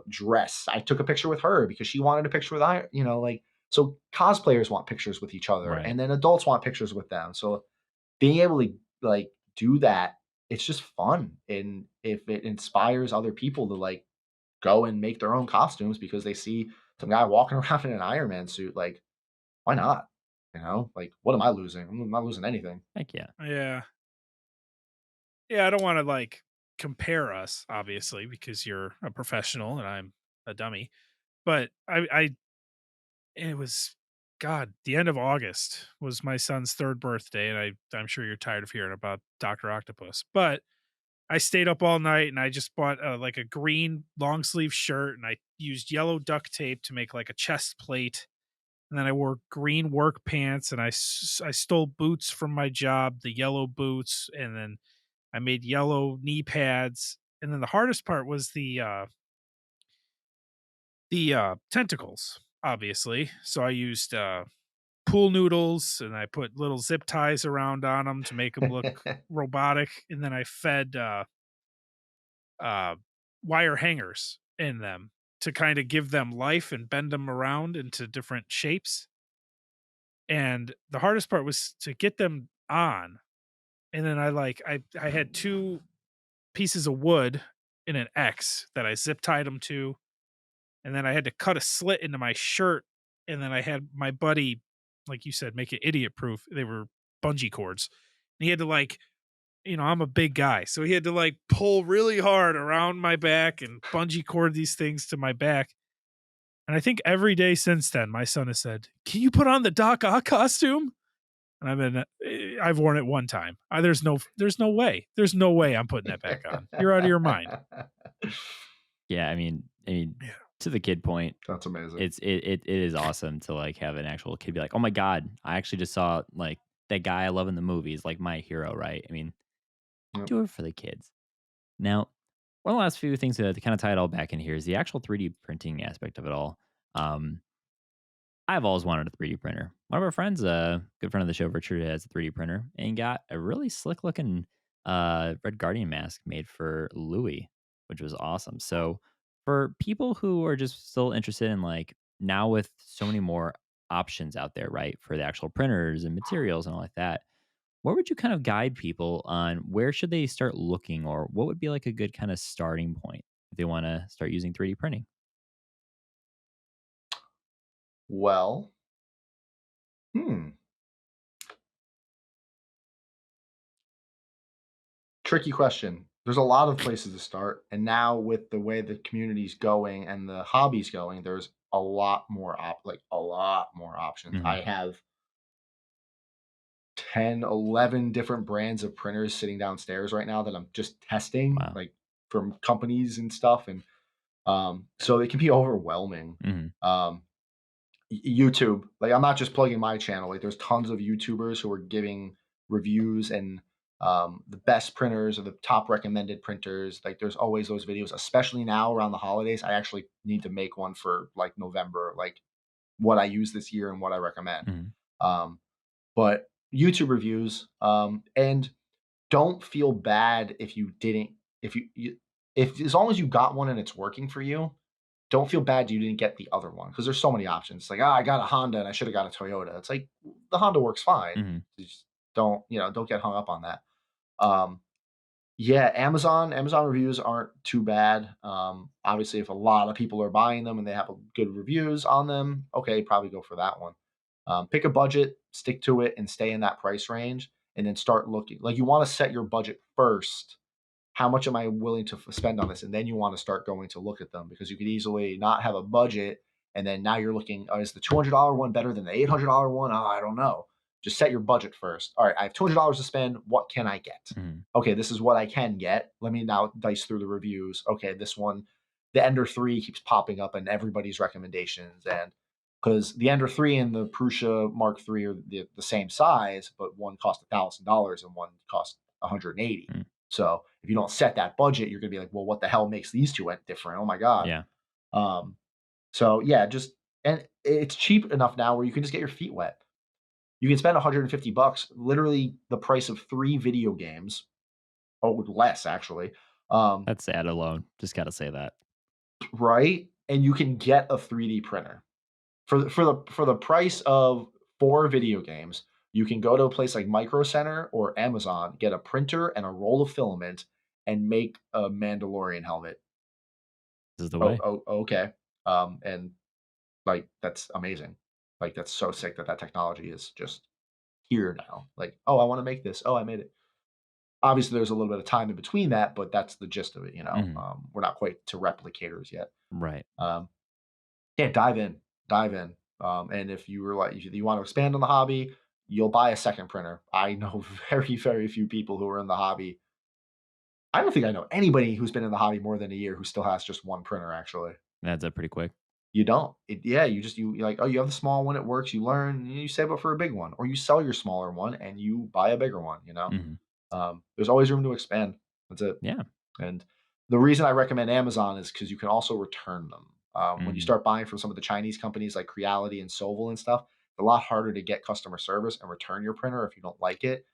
dress. I took a picture with her because she wanted a picture with Iron. Like so cosplayers want pictures with each other, Right. and then adults want pictures with them. So being able to like do that, it's just fun. And if it inspires other people to like go and make their own costumes because they see some guy walking around in an Iron Man suit, like, why not? Like, what am I losing? I'm not losing anything. Heck yeah. Yeah. Yeah, I don't wanna, like, compare us, obviously, because you're a professional and I'm a dummy, but it was God, the end of August was my son's 3rd birthday, and I'm sure you're tired of hearing about Doctor Octopus, but I stayed up all night, and I just bought, like, a green long sleeve shirt, and I used yellow duct tape to make, like, a chest plate, and then I wore green work pants, and I stole boots from my job, the yellow boots, and then I made yellow knee pads, and then the hardest part was the tentacles, obviously. So I used pool noodles, and I put little zip ties around on them to make them look robotic, and then I fed uh, wire hangers in them to kind of give them life and bend them around into different shapes. And the hardest part was to get them on. And then I had two pieces of wood in an X that I zip tied them to, and then I had to cut a slit into my shirt, and then I had my buddy, like you said, make it idiot proof. They were bungee cords. And he had to I'm a big guy, so he had to like pull really hard around my back and bungee cord these things to my back. And I think every day since then, my son has said, "Can you put on the Doc Ock costume?" And I've worn it one time. There's no way I'm putting that back on. You're out of your mind. Yeah, I mean, Yeah. to the kid point, That's amazing. it is awesome to like have an actual kid be like, "Oh my god, I actually just saw like that guy I love in the movies, like my hero," right? I mean, Yep. do it for the kids. Now, one of the last few things to kind of tie it all back in here is the actual 3D printing aspect of it all. Um, I've always wanted a 3D printer. One of our friends, a good friend of the show, Richard, has a 3D printer and got a really slick looking Red Guardian mask made for Louis, which was awesome. So, for people who are just still interested in like now with so many more options out there, right, for the actual printers and materials and all like that, where would you kind of guide people on where should they start looking, or what would be like a good kind of starting point if they want to start using 3D printing? Well, hmm, tricky question. There's a lot of places to start, and now with the way the community's going and the hobby's going, there's a lot more options. Hmm. I have 10, 11 different brands of printers sitting downstairs right now that I'm just testing, Wow. like from companies and stuff. And so it can be overwhelming. Hmm. Um, YouTube, like I'm not just plugging my channel. Like there's tons of YouTubers who are giving reviews and the best printers or the top recommended printers. Like there's always those videos, especially now around the holidays. I actually need to make one for like November, like what I use this year and what I recommend. Hmm. Um, but YouTube reviews, and don't feel bad if you didn't, if as long as you got one and it's working for you, don't feel bad you didn't get the other one because there's so many options. It's like, I got a Honda and I should have got a Toyota. It's like the Honda works fine. Hmm. You just don't get hung up on that. Um, yeah, Amazon reviews aren't too bad. Obviously, if a lot of people are buying them and they have good reviews on them, okay, probably go for that one. Pick a budget, stick to it, and stay in that price range, and then start looking. Like you want to set your budget first. How much am I willing to spend on this? And then you want to start going to look at them because you could easily not have a budget, and then now you're looking. Oh, is the $200 one better than the $800 one? Oh, I don't know. Just set your budget first. All right, I have $200 to spend. What can I get? Hmm. Okay, this is what I can get. Let me now dice through the reviews. Okay, this one, the Ender 3 keeps popping up in everybody's recommendations. And because the Ender 3 and the Prusa Mark 3 are the same size, but one cost $1,000 and one cost 180. So if you don't set that budget, you're gonna be like, well, what the hell makes these two different? Oh my god. Yeah. Um, so yeah, just and it's cheap enough now where you can just get your feet wet. You can spend $150, literally the price of 3 video games, or less actually. Um, That's sad alone. Just got to say that. right? And you can get a 3D printer. For the price of 4 video games, you can go to a place like Micro Center or Amazon, get a printer and a roll of filament, and make a Mandalorian helmet. This is the Oh, way. okay. And like that's amazing. Like that's so sick that that technology is just here now. Like, oh, I want to make this. Oh, I made it. Obviously, there's a little bit of time in between that, but that's the gist of it. Mhm. We're not quite to replicators yet. Right. Um, yeah, dive in. And if you were like, if you want to expand on the hobby, you'll buy a second printer. I know very, very few people who are in the hobby. I don't think I know anybody who's been in the hobby more than a year who still has just one printer. Actually, Adds up pretty quick. you don't. Yeah, you're like, oh, you have the small one, it works. You learn, you save up for a big one, or you sell your smaller one and you buy a bigger one. Mhm. There's always room to expand. That's it. Yeah. And the reason I recommend Amazon is because you can also return them. When you Mhm. start buying from some of the Chinese companies like Creality and Soval and stuff, it's a lot harder to get customer service and return your printer if you don't like it.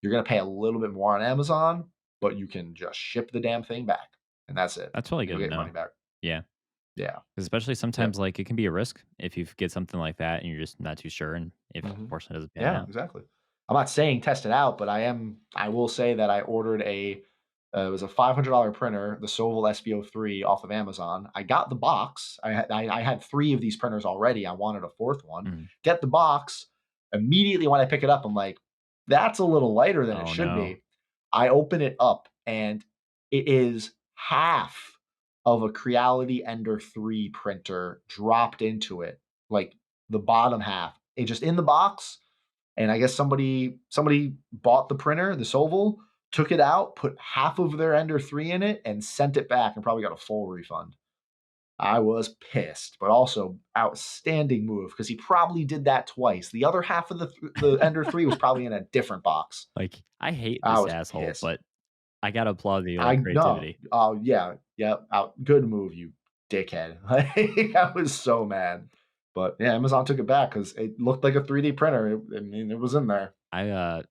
You're going to pay a little bit more on Amazon, but you can just ship the damn thing back, and that's it. That's really And you'll good to get your money know. back. Yeah. Yeah. 'Cause especially Yep. sometimes, like, it can be a risk if you get something like that and you're just not too sure, and if Mhm. unfortunately it doesn't pan Yeah, out. exactly. I'm not saying test it out, but I will say that I ordered it was a $500 printer, the Soval SBO3 off of Amazon. I got the box. I had 3 of these printers already. I wanted a 4th one. Mhm. Get the box. Immediately when I pick it up, I'm like, "That's a little lighter than it Oh, should no. be." I open it up, and it is half of a Creality Ender 3 printer dropped into it, like, the bottom half. It just in the box, and I guess somebody bought the printer, the Soval, took it out, put half of their Ender 3 in it, and sent it back and probably got a full refund. I was pissed, but also outstanding move because he probably did that twice. The other half of the Ender 3 was probably in a different box. Like, I hate I this was asshole, pissed. but I gotta applaud the, I like, no. creativity. Oh, yeah. Yep. Out good move, you dickhead. Like, I was so mad. But yeah, Amazon took it back because it looked like a 3D printer. I mean, it was in there. I,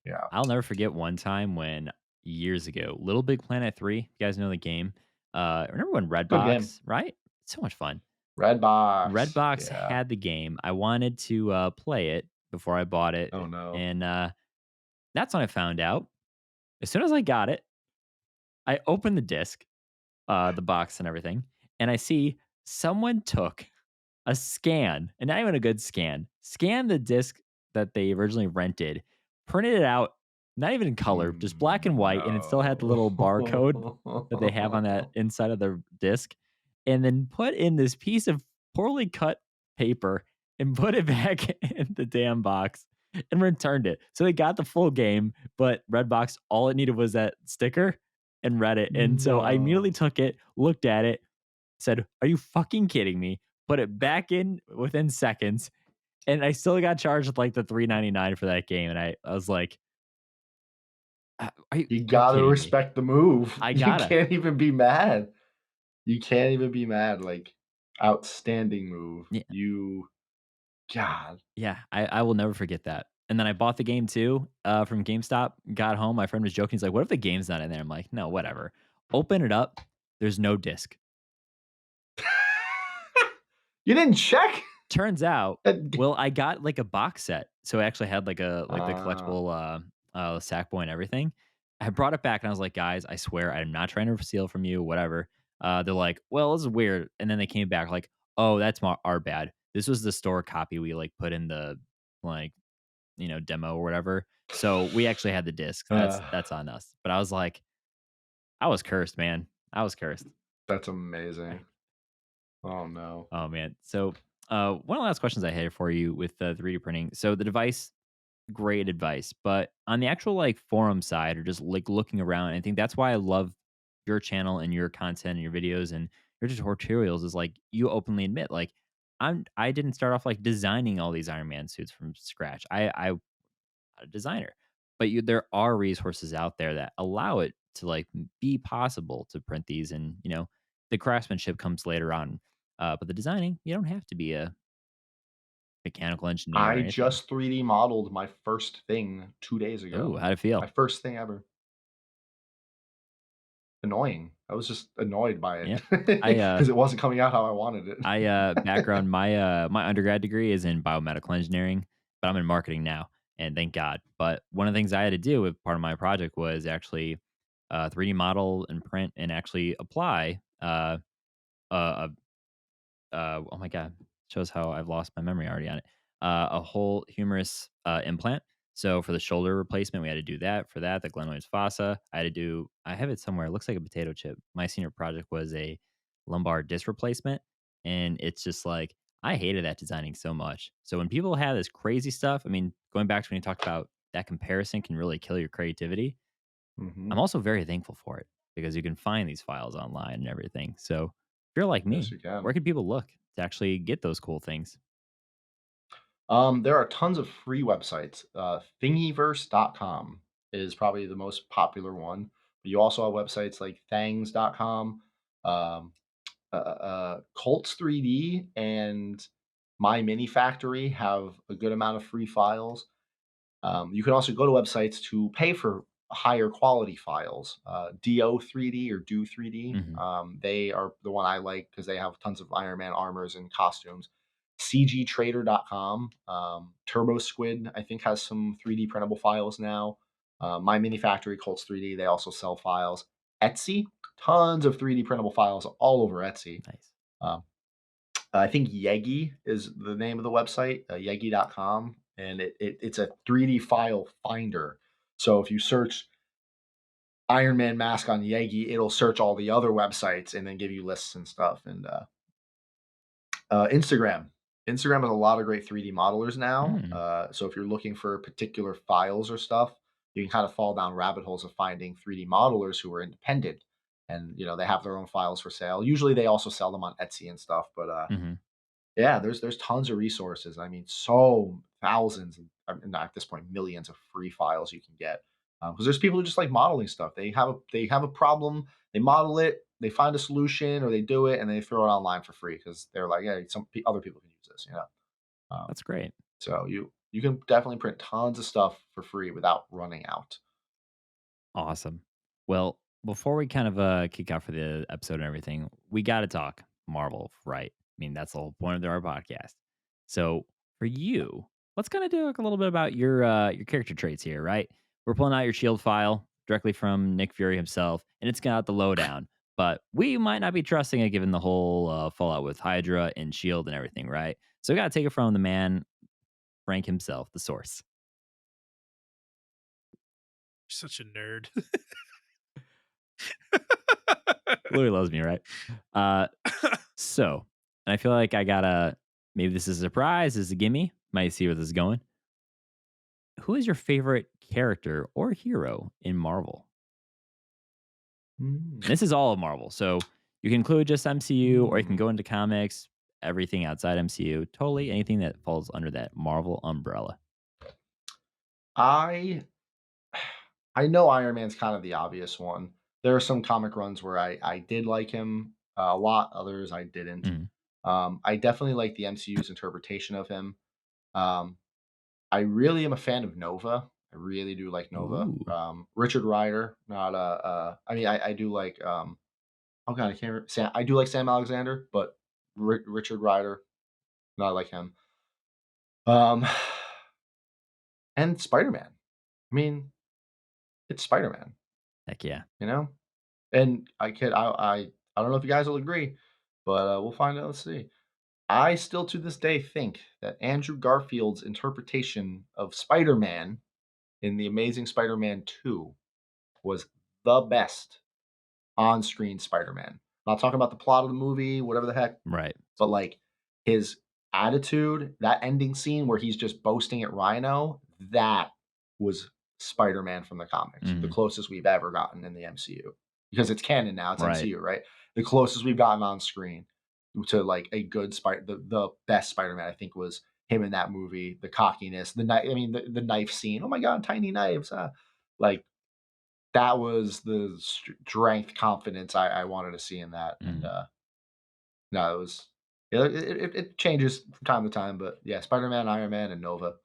Yeah. I'll never forget one time when years ago, Little Big Planet 3, you guys know the game? Remember when Good game. Redbox, right? So much fun. Red box. Redbox Yeah. had the game. I wanted to, play it before I bought it, Oh, no. and, that's when I found out. As soon as I got it, I opened the disc, the box and everything, and I see someone took a scan, and not even a good scan, scanned the disc that they originally rented, printed it out, not even in color, just black and white, and it still had the little barcode that they have on that No. inside of the disc, and then put in this piece of poorly cut paper and put it back in the damn box and returned it. So they got the full game, but Redbox, all it needed was that sticker and read it. And so I immediately No. took it, looked at it, said, "Are you fucking kidding me?" Put it back in within seconds, and I still got charged with like the 3.99 for that game. And I was like, You you're gotta kidding me. respect the move. I You gotta. can't even be mad. You can't even be mad. Like, outstanding move. Yeah. You God. Yeah, I will never forget that. And then I bought the game too, from GameStop, got home, my friend was joking, he's like, "What if the game's not in there?" I'm like, "No, whatever." Open it up, there's no disc. You didn't check? Turns out, That well, I got, like, a box set, so it actually had, like the Ah. collectible, Sackboy and everything. I brought it back and I was like, "Guys, I swear I'm not trying to steal from you, whatever." They're like, "Well, this is weird," and then they came back like, "Oh, that's our bad. This was the store copy we, like, put in the, like, demo or whatever. So we actually had the disc. That's on us." But I was like, I was cursed, man. I was cursed. That's amazing. Oh, no. Oh man. So one of the last questions I had for you with 3D printing. So the device, great advice. But on the actual like forum side or just like looking around, I think that's why I love your channel and your content and your videos and your tutorials is like you openly admit like I didn't start off like designing all these Iron Man suits from scratch. I a designer. But there are resources out there that allow it to like be possible to print these, and the craftsmanship comes later on. But the designing, you don't have to be a mechanical engineer or I anything. just 3D modeled my first thing 2 days Oh, ago. how'd it My feel? first thing ever. Annoying. I was just annoyed by it Yeah. I because it wasn't coming out how I wanted it. background, my undergrad degree is in biomedical engineering, but I'm in marketing now, and thank God. But one of the things I had to do with part of my project was actually 3D model and print and actually apply a oh my god, shows how I've lost my memory already on it. A whole humerus implant. So for the shoulder replacement, we had to do that. For that, the glenoid fossa, I had to do. I have it somewhere. It looks like a potato chip. My senior project was a lumbar disc replacement, and it's just like I hated that designing so much. So when people have this crazy stuff, I mean, going back to when you talked about that comparison can really kill your creativity. I'm Mhm. also very thankful for it because you can find these files online and everything. So if you're like Yes, me, you can. where can people look to actually get those cool things? There are tons of free websites. Thingiverse.com is probably the most popular one. But you also have websites like thangs.com, um, Colts 3D, and My Mini Factory have a good amount of free files. You can also go to websites to pay for higher quality files. Do3D or Do 3D. Hmm. They are the one I like because they have tons of Iron Man armors and costumes. CGTrader.com. Turbo Squid, I think, has some 3D printable files now. My Mini Factory, Colts 3D, they also sell files. Etsy, tons of 3D printable files all over Etsy. Nice. Um, I think Yegi is the name of the website, yegi.com, and it's a 3D file finder. So if you search Iron Man mask on Yegi, it'll search all the other websites and then give you lists and stuff. And Instagram. Instagram has a lot of great 3D modelers now. Mm, So if you're looking for particular files or stuff, you can kind of fall down rabbit holes of finding 3D modelers who are independent, and they have their own files for sale. Usually they also sell them on Etsy and stuff, but hmm. yeah, there's tons of resources. I mean, so thousands, and not at this point, millions of free files you can get. Because there's people who just like modeling stuff. They have a problem, they model it, they find a solution, or they do it, and they throw it online for free because they're like, yeah, other people can use this. That's great. So you can definitely print tons of stuff for free without running out. Awesome. Well, before we kind of kick out for the episode and everything, we got to talk Marvel, right? I mean, that's the whole point of our podcast. So for you, let's kind of talk a little bit about your character traits here, right? We're pulling out your Shield file directly from Nick Fury himself, and it's got the lowdown. But we might not be trusting it given the whole fallout with Hydra and Shield and everything, right? So we got to take it from the man, Frank himself, the source. Such a nerd. Louis loves me, right? Uh, so, and I feel like I gotta. Maybe this is a surprise. This is a gimme. Might see where this is going. Who is your favorite character or hero in Marvel? Mm, And this is all of Marvel, so you can include just MCU, or you can mm. go into comics, everything outside MCU. Totally anything that falls under that Marvel umbrella. I I know Iron Man's kind of the obvious one. There are some comic runs where I did like him a lot, others I didn't. Mhm. I definitely like the MCU's interpretation of him. Um, I really am a fan of Nova. I really do like Nova. Ooh, Richard Rider, not I mean, I do like. Oh God, I can't. Sam, I do like Sam Alexander, but Richard Rider, not like him. Um, and Spider Man. I mean, it's Spider Man. heck yeah! You know, and I don't know if you guys will agree, but we'll find out. Let's see. I still to this day think that Andrew Garfield's interpretation of Spider-Man in The Amazing Spider-Man 2 was the best on-screen Spider-Man. Not talking about the plot of the movie, whatever the heck, Right. but like his attitude, that ending scene where he's just boasting at Rhino, that was Spider-Man from the comics, the Hmm. closest we've ever gotten in the MCU. Because it's canon now, it's Right. MCU, right? The closest we've gotten on screen to like a good spider, the best Spider-Man, I think, was him in that movie. The cockiness, the knife, I mean, the knife scene. Oh my god, tiny knives. Like that was the strength, confidence I wanted to see in that. And Mhm. no, it was yeah, it changes from time to time, but yeah, Spider-Man, Iron Man, and Nova.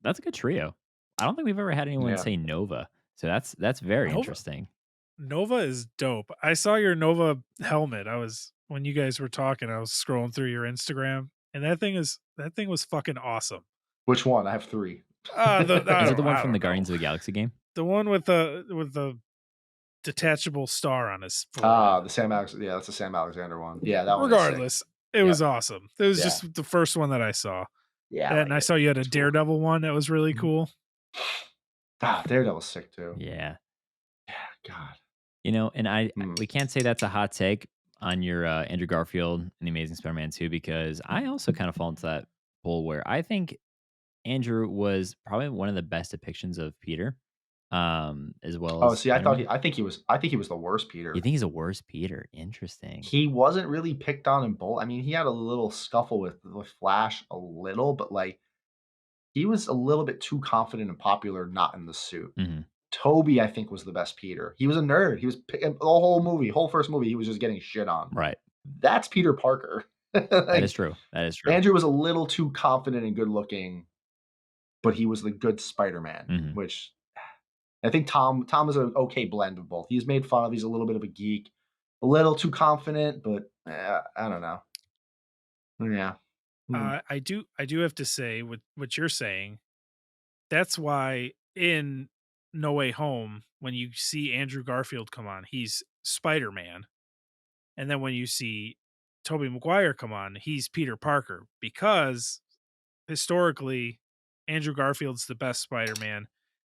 That's a good trio. I don't think we've ever had anyone Yeah. say Nova, so that's very Nova interesting. Nova is dope. I saw your Nova helmet. I was when you guys were talking, I was scrolling through your Instagram, and that thing was fucking awesome. Which one? I have 3. The Is it the one I from the don't know. Guardians of the Galaxy game? The one with the detachable star on his forehead. The Sam Alex yeah, that's the Sam Alexander one. Yeah, that one is sick. Regardless, it Yep. was awesome. It was Yeah. just the first one that I saw. Yeah, I And like I it. saw you had a It's cool. Daredevil one that was really Mhm. cool. Daredevil's sick too. Yeah. Yeah, God. And Mm. we can't say that's a hot take on your Andrew Garfield and the Amazing Spider-Man 2 because I also kind of fall into that pool where I think Andrew was probably one of the best depictions of Peter, as well Oh, as see, I thought Spider-Man. he I think he was the worst You Peter. think he's a worse Peter? Interesting. He wasn't really picked on in both. I mean, he had a little scuffle with Flash a little, but, like, he was a little bit too confident and popular not in the suit. Mhm. Toby, I think, was the best Peter. He was a nerd. He was the whole movie, whole first movie, he was just getting shit on. Right. That's Peter Parker. That is Like, true. That is true. Andrew was a little too confident and good looking, but he was the good Spider-Man, Mhm. which I think Tom is an okay blend of both. He's made fun of. He's a little bit of a geek, a little too confident, but I don't know. Yeah. Mm. I do have to say with what you're saying, that's why in No Way Home, when you see Andrew Garfield come on, he's Spider-Man. And then when you see Tobey Maguire come on, he's Peter Parker because historically Andrew Garfield's the best Spider-Man,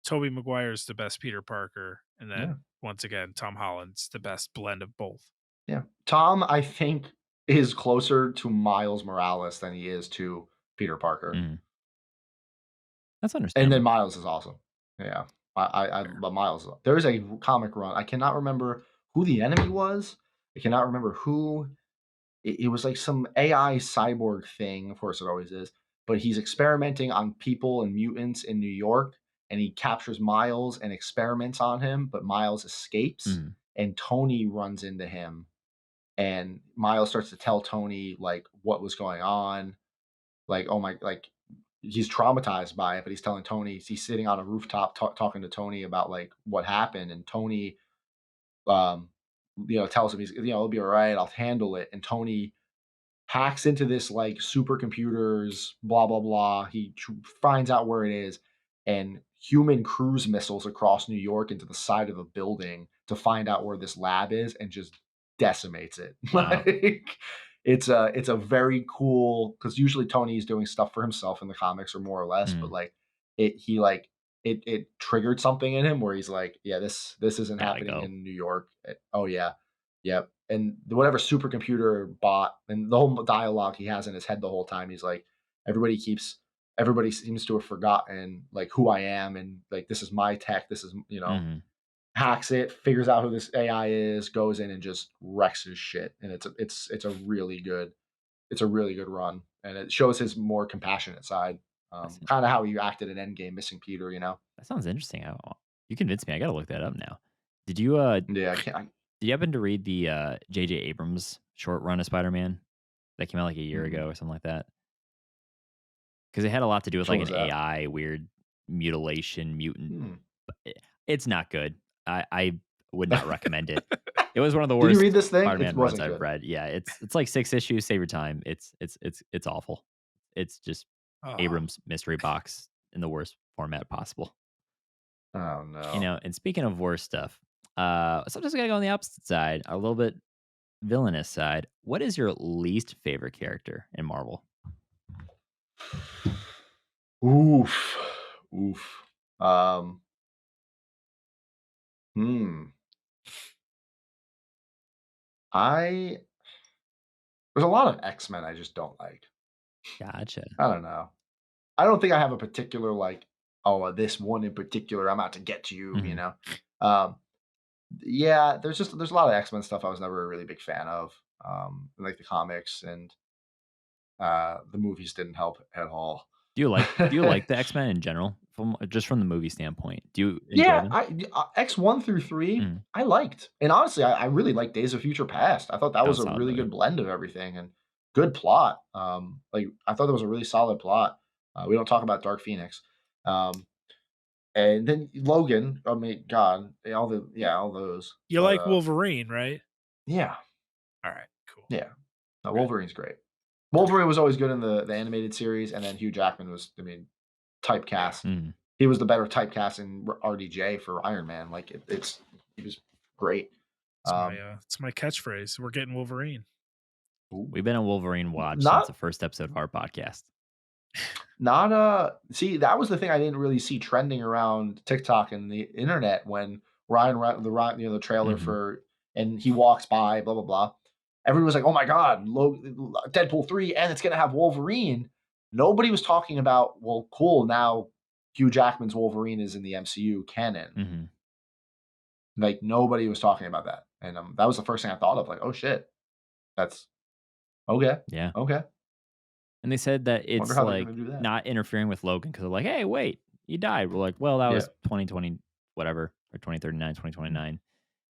Tobey Maguire's the best Peter Parker, and Yeah. then once again Tom Holland's the best blend of both. Yeah. Tom, I think, is closer to Miles Morales than he is to Peter Parker. Mhm. That's And then understandable. Miles is awesome. Yeah. I but Miles there is a comic run. I cannot remember who the enemy was. I cannot remember who it was like some AI cyborg thing. Of course, it always is. But he's experimenting on people and mutants in New York, and he captures Miles and experiments on him. But Miles escapes, Mhm. and Tony runs into him, and Miles starts to tell Tony like what was going on. Like, oh my, like he's traumatized by it, but he's telling Tony he's sitting on a rooftop talking to Tony about like what happened, and Tony, um, tells him it'll be all right. I'll handle it, and Tony hacks into this like supercomputers, blah blah blah. He finds out where it is, and human cruise missiles across New York into the side of a building to find out where this lab is, and just decimates it. Wow. Like it's a very cool because usually Tony's doing stuff for himself in the comics or more or less, but Mhm. like it triggered something in him where he's like, yeah, this isn't Gotta happening go. in New York. Oh yeah, yep. And whatever supercomputer bot and the whole dialogue he has in his head the whole time, he's like, everybody keeps everybody seems to have forgotten like who I am and like this is my tech. This is Mhm. hacks it, figures out who this AI is, goes in and just wrecks his shit. And it's a really good run. And it shows his more compassionate side. That's Kind of how he acted in Endgame, missing Peter. That sounds interesting. You convinced me. I gotta look that up now. Did you Yeah, I can't. did you happen to read the J.J. Abrams short run of Spider-Man that came out like a year ago or something like that? Because it had a lot to do with Which one like was an that? AI weird mutilation mutant. Hmm. It's not good. I would not recommend it. It was one of the Did you read worst this thing? It Spider-Man runs wasn't I've good. read. Yeah, it's like 6 issues. Save your time. It's awful. It's just Oh, Abrams mystery box in the worst format possible. Oh no. And speaking of worse stuff, sometimes I gotta go on the opposite side, a little bit villainous side. What is your least favorite character in Marvel? Oof. Oof. Um, hmm. I there's a lot of X-Men I just don't like. Gotcha. I don't know. I don't think I have a particular like, oh, this one in particular, I'm out to get you. Mhm. Um, yeah, there's a lot of X-Men stuff I was never a really big fan of. Like the comics and the movies didn't help at all. Do you like the X-Men in general from the movie standpoint, do you enjoy Yeah, them? X1 through 3, Mhm. I liked, and honestly, I really liked Days of Future Past. I thought that That was was a a solid really movie. good blend of everything and good plot. Like I thought that was a really solid plot. We don't talk about Dark Phoenix, um, and then Logan. I mean, God, all those. You But like Wolverine, right? yeah, All right, cool. yeah, no, Good. Wolverine's great. Wolverine was always good in the animated series, and then Hugh Jackman was, I mean, typecast. Mhm. He was the better typecast in RDJ for Iron Man. Like he was great. Um, It's my catchphrase. We're getting Wolverine. We've been on Wolverine watch since not the first episode of our podcast. not see, that was the thing I didn't really see trending around TikTok and the internet when the trailer Mhm. for, and he walks by, blah blah blah. Everyone was like, "Oh my god, Deadpool 3 and it's going to have Wolverine." Nobody was talking about, well, cool, now Hugh Jackman's Wolverine is in the MCU canon. Mhm. Like nobody was talking about that. And that was the first thing I thought of, like, "Oh shit. That's okay. Yeah. Okay. And they said that Wonder it's, how they're going like, to do that." not interfering with Logan because 'cause they're like, "Hey, wait, he died." We're like, "Well, that Yeah. was 2020 whatever, or 2039, 2029."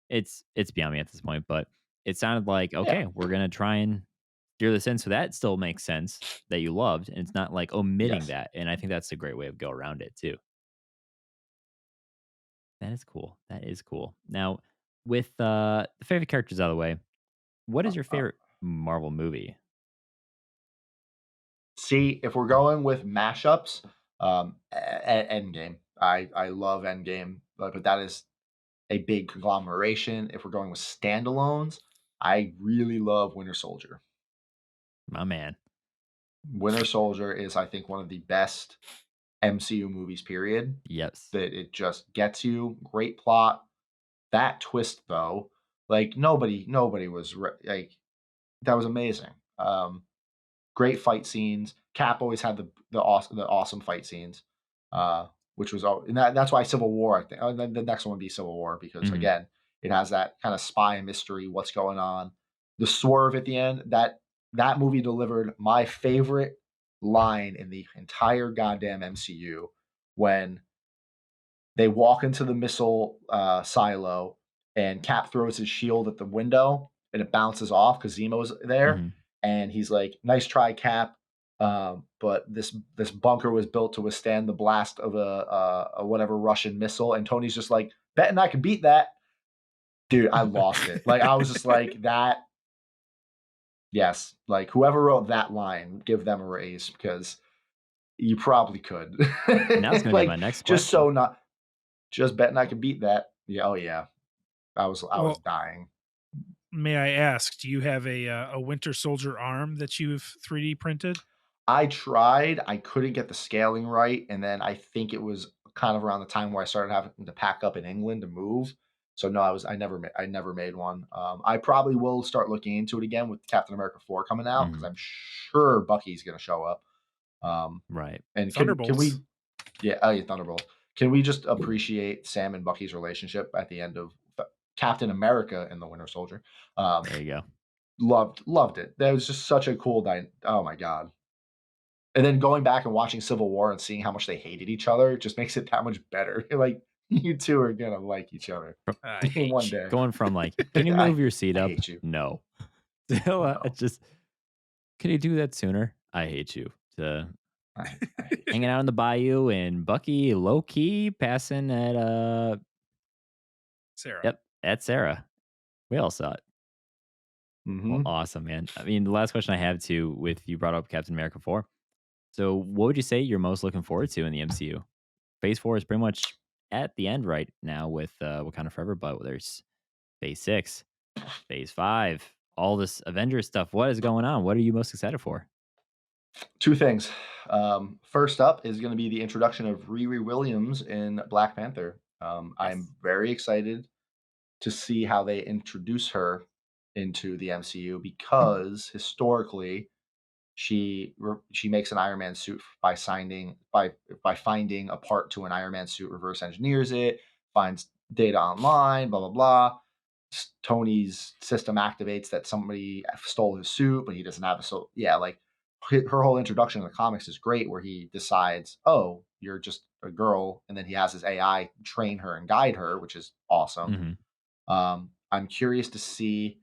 It's beyond me at this point, but it sounded like, Yeah. "Okay, we're gonna try and steer this in," so that still makes sense that you loved, and it's not, like, omitting Yes. that, and I think that's a great way of go around it too. That is cool. That is cool. Now, with, the favorite characters out of the way, what Uh, is your uh, favorite Marvel movie? See, if we're going with mashups, Endgame. I love Endgame, but that is a big conglomeration. If we're going with standalones, I really love Winter Soldier. My man. Winter Soldier is, I think, one of the best MCU movies, period. Yes. That it just gets you. Great plot. That twist, though, like nobody was like, that was amazing. Great fight scenes. Cap always had the awesome fight scenes, which was and that's why Civil War. I think the next one would be Civil War because Mhm. again, it has that kind of spy mystery. What's going on? The swerve at the end. That movie delivered my favorite line in the entire goddamn MCU when they walk into the missile silo and Cap throws his shield at the window and it bounces off because Zemo's there. Mhm. And he's like, "Nice try, Cap. But this bunker was built to withstand the blast of a whatever Russian missile." And Tony's just like, "Betting I can beat that." Dude, I lost it. Like, I was just like, that. Yes. Like, whoever wrote that line, give them a raise because you probably could. And that was gonna be my Like, next just question. so not, just betting I can beat that. Yeah, oh yeah. I was Well, dying. may I ask, do you have a Winter Soldier arm that you've 3D printed? I tried, I couldn't get the scaling right, and then I think it was kind of around the time where I started having to pack up in England to move. So no, I never made one. I probably will start looking into it again with Captain America 4 coming out because Mhm. I'm sure Bucky's gonna show up. Right. And can Thunderbolts. we, yeah, oh yeah, Thunderbolt. Can we just appreciate Sam and Bucky's relationship at the end of Captain America and the Winter Soldier? Um, There you go. loved it. That was just such a cool oh my god. And then going back and watching Civil War and seeing how much they hated each other just makes it that much better. Like, you two are gonna like each other I in one hate you. day. Going from, like, "Can you I move your seat I up?" hate you. No. To, No, just, "Can you do that sooner?" I hate you. To I hate hanging you. out in the bayou and Bucky low key passing at, Sarah. yep, at Sarah. We all saw it. Well, Hmm. awesome, man. I mean, the last question I have too, with you brought up Captain America 4. So, what would you say you're most looking forward to in the MCU? Phase 4 is pretty much at the end right now with Wakanda Forever, but there's Phase 6, Phase 5, all this Avengers stuff. What is going on? What are you most excited for? Two things. First up is going to be the introduction of Riri Williams in Black Panther. I'm Yes. very excited to see how they introduce her into the MCU because historically she makes an Iron Man suit by finding a part to an Iron Man suit, reverse engineers it, finds data online, blah blah blah. Tony's system activates that somebody stole his suit, but he doesn't have a, so yeah, like her whole introduction in the comics is great, where he decides, oh, you're just a girl, and then he has his AI train her and guide her, which is awesome. Mhm. I'm curious to see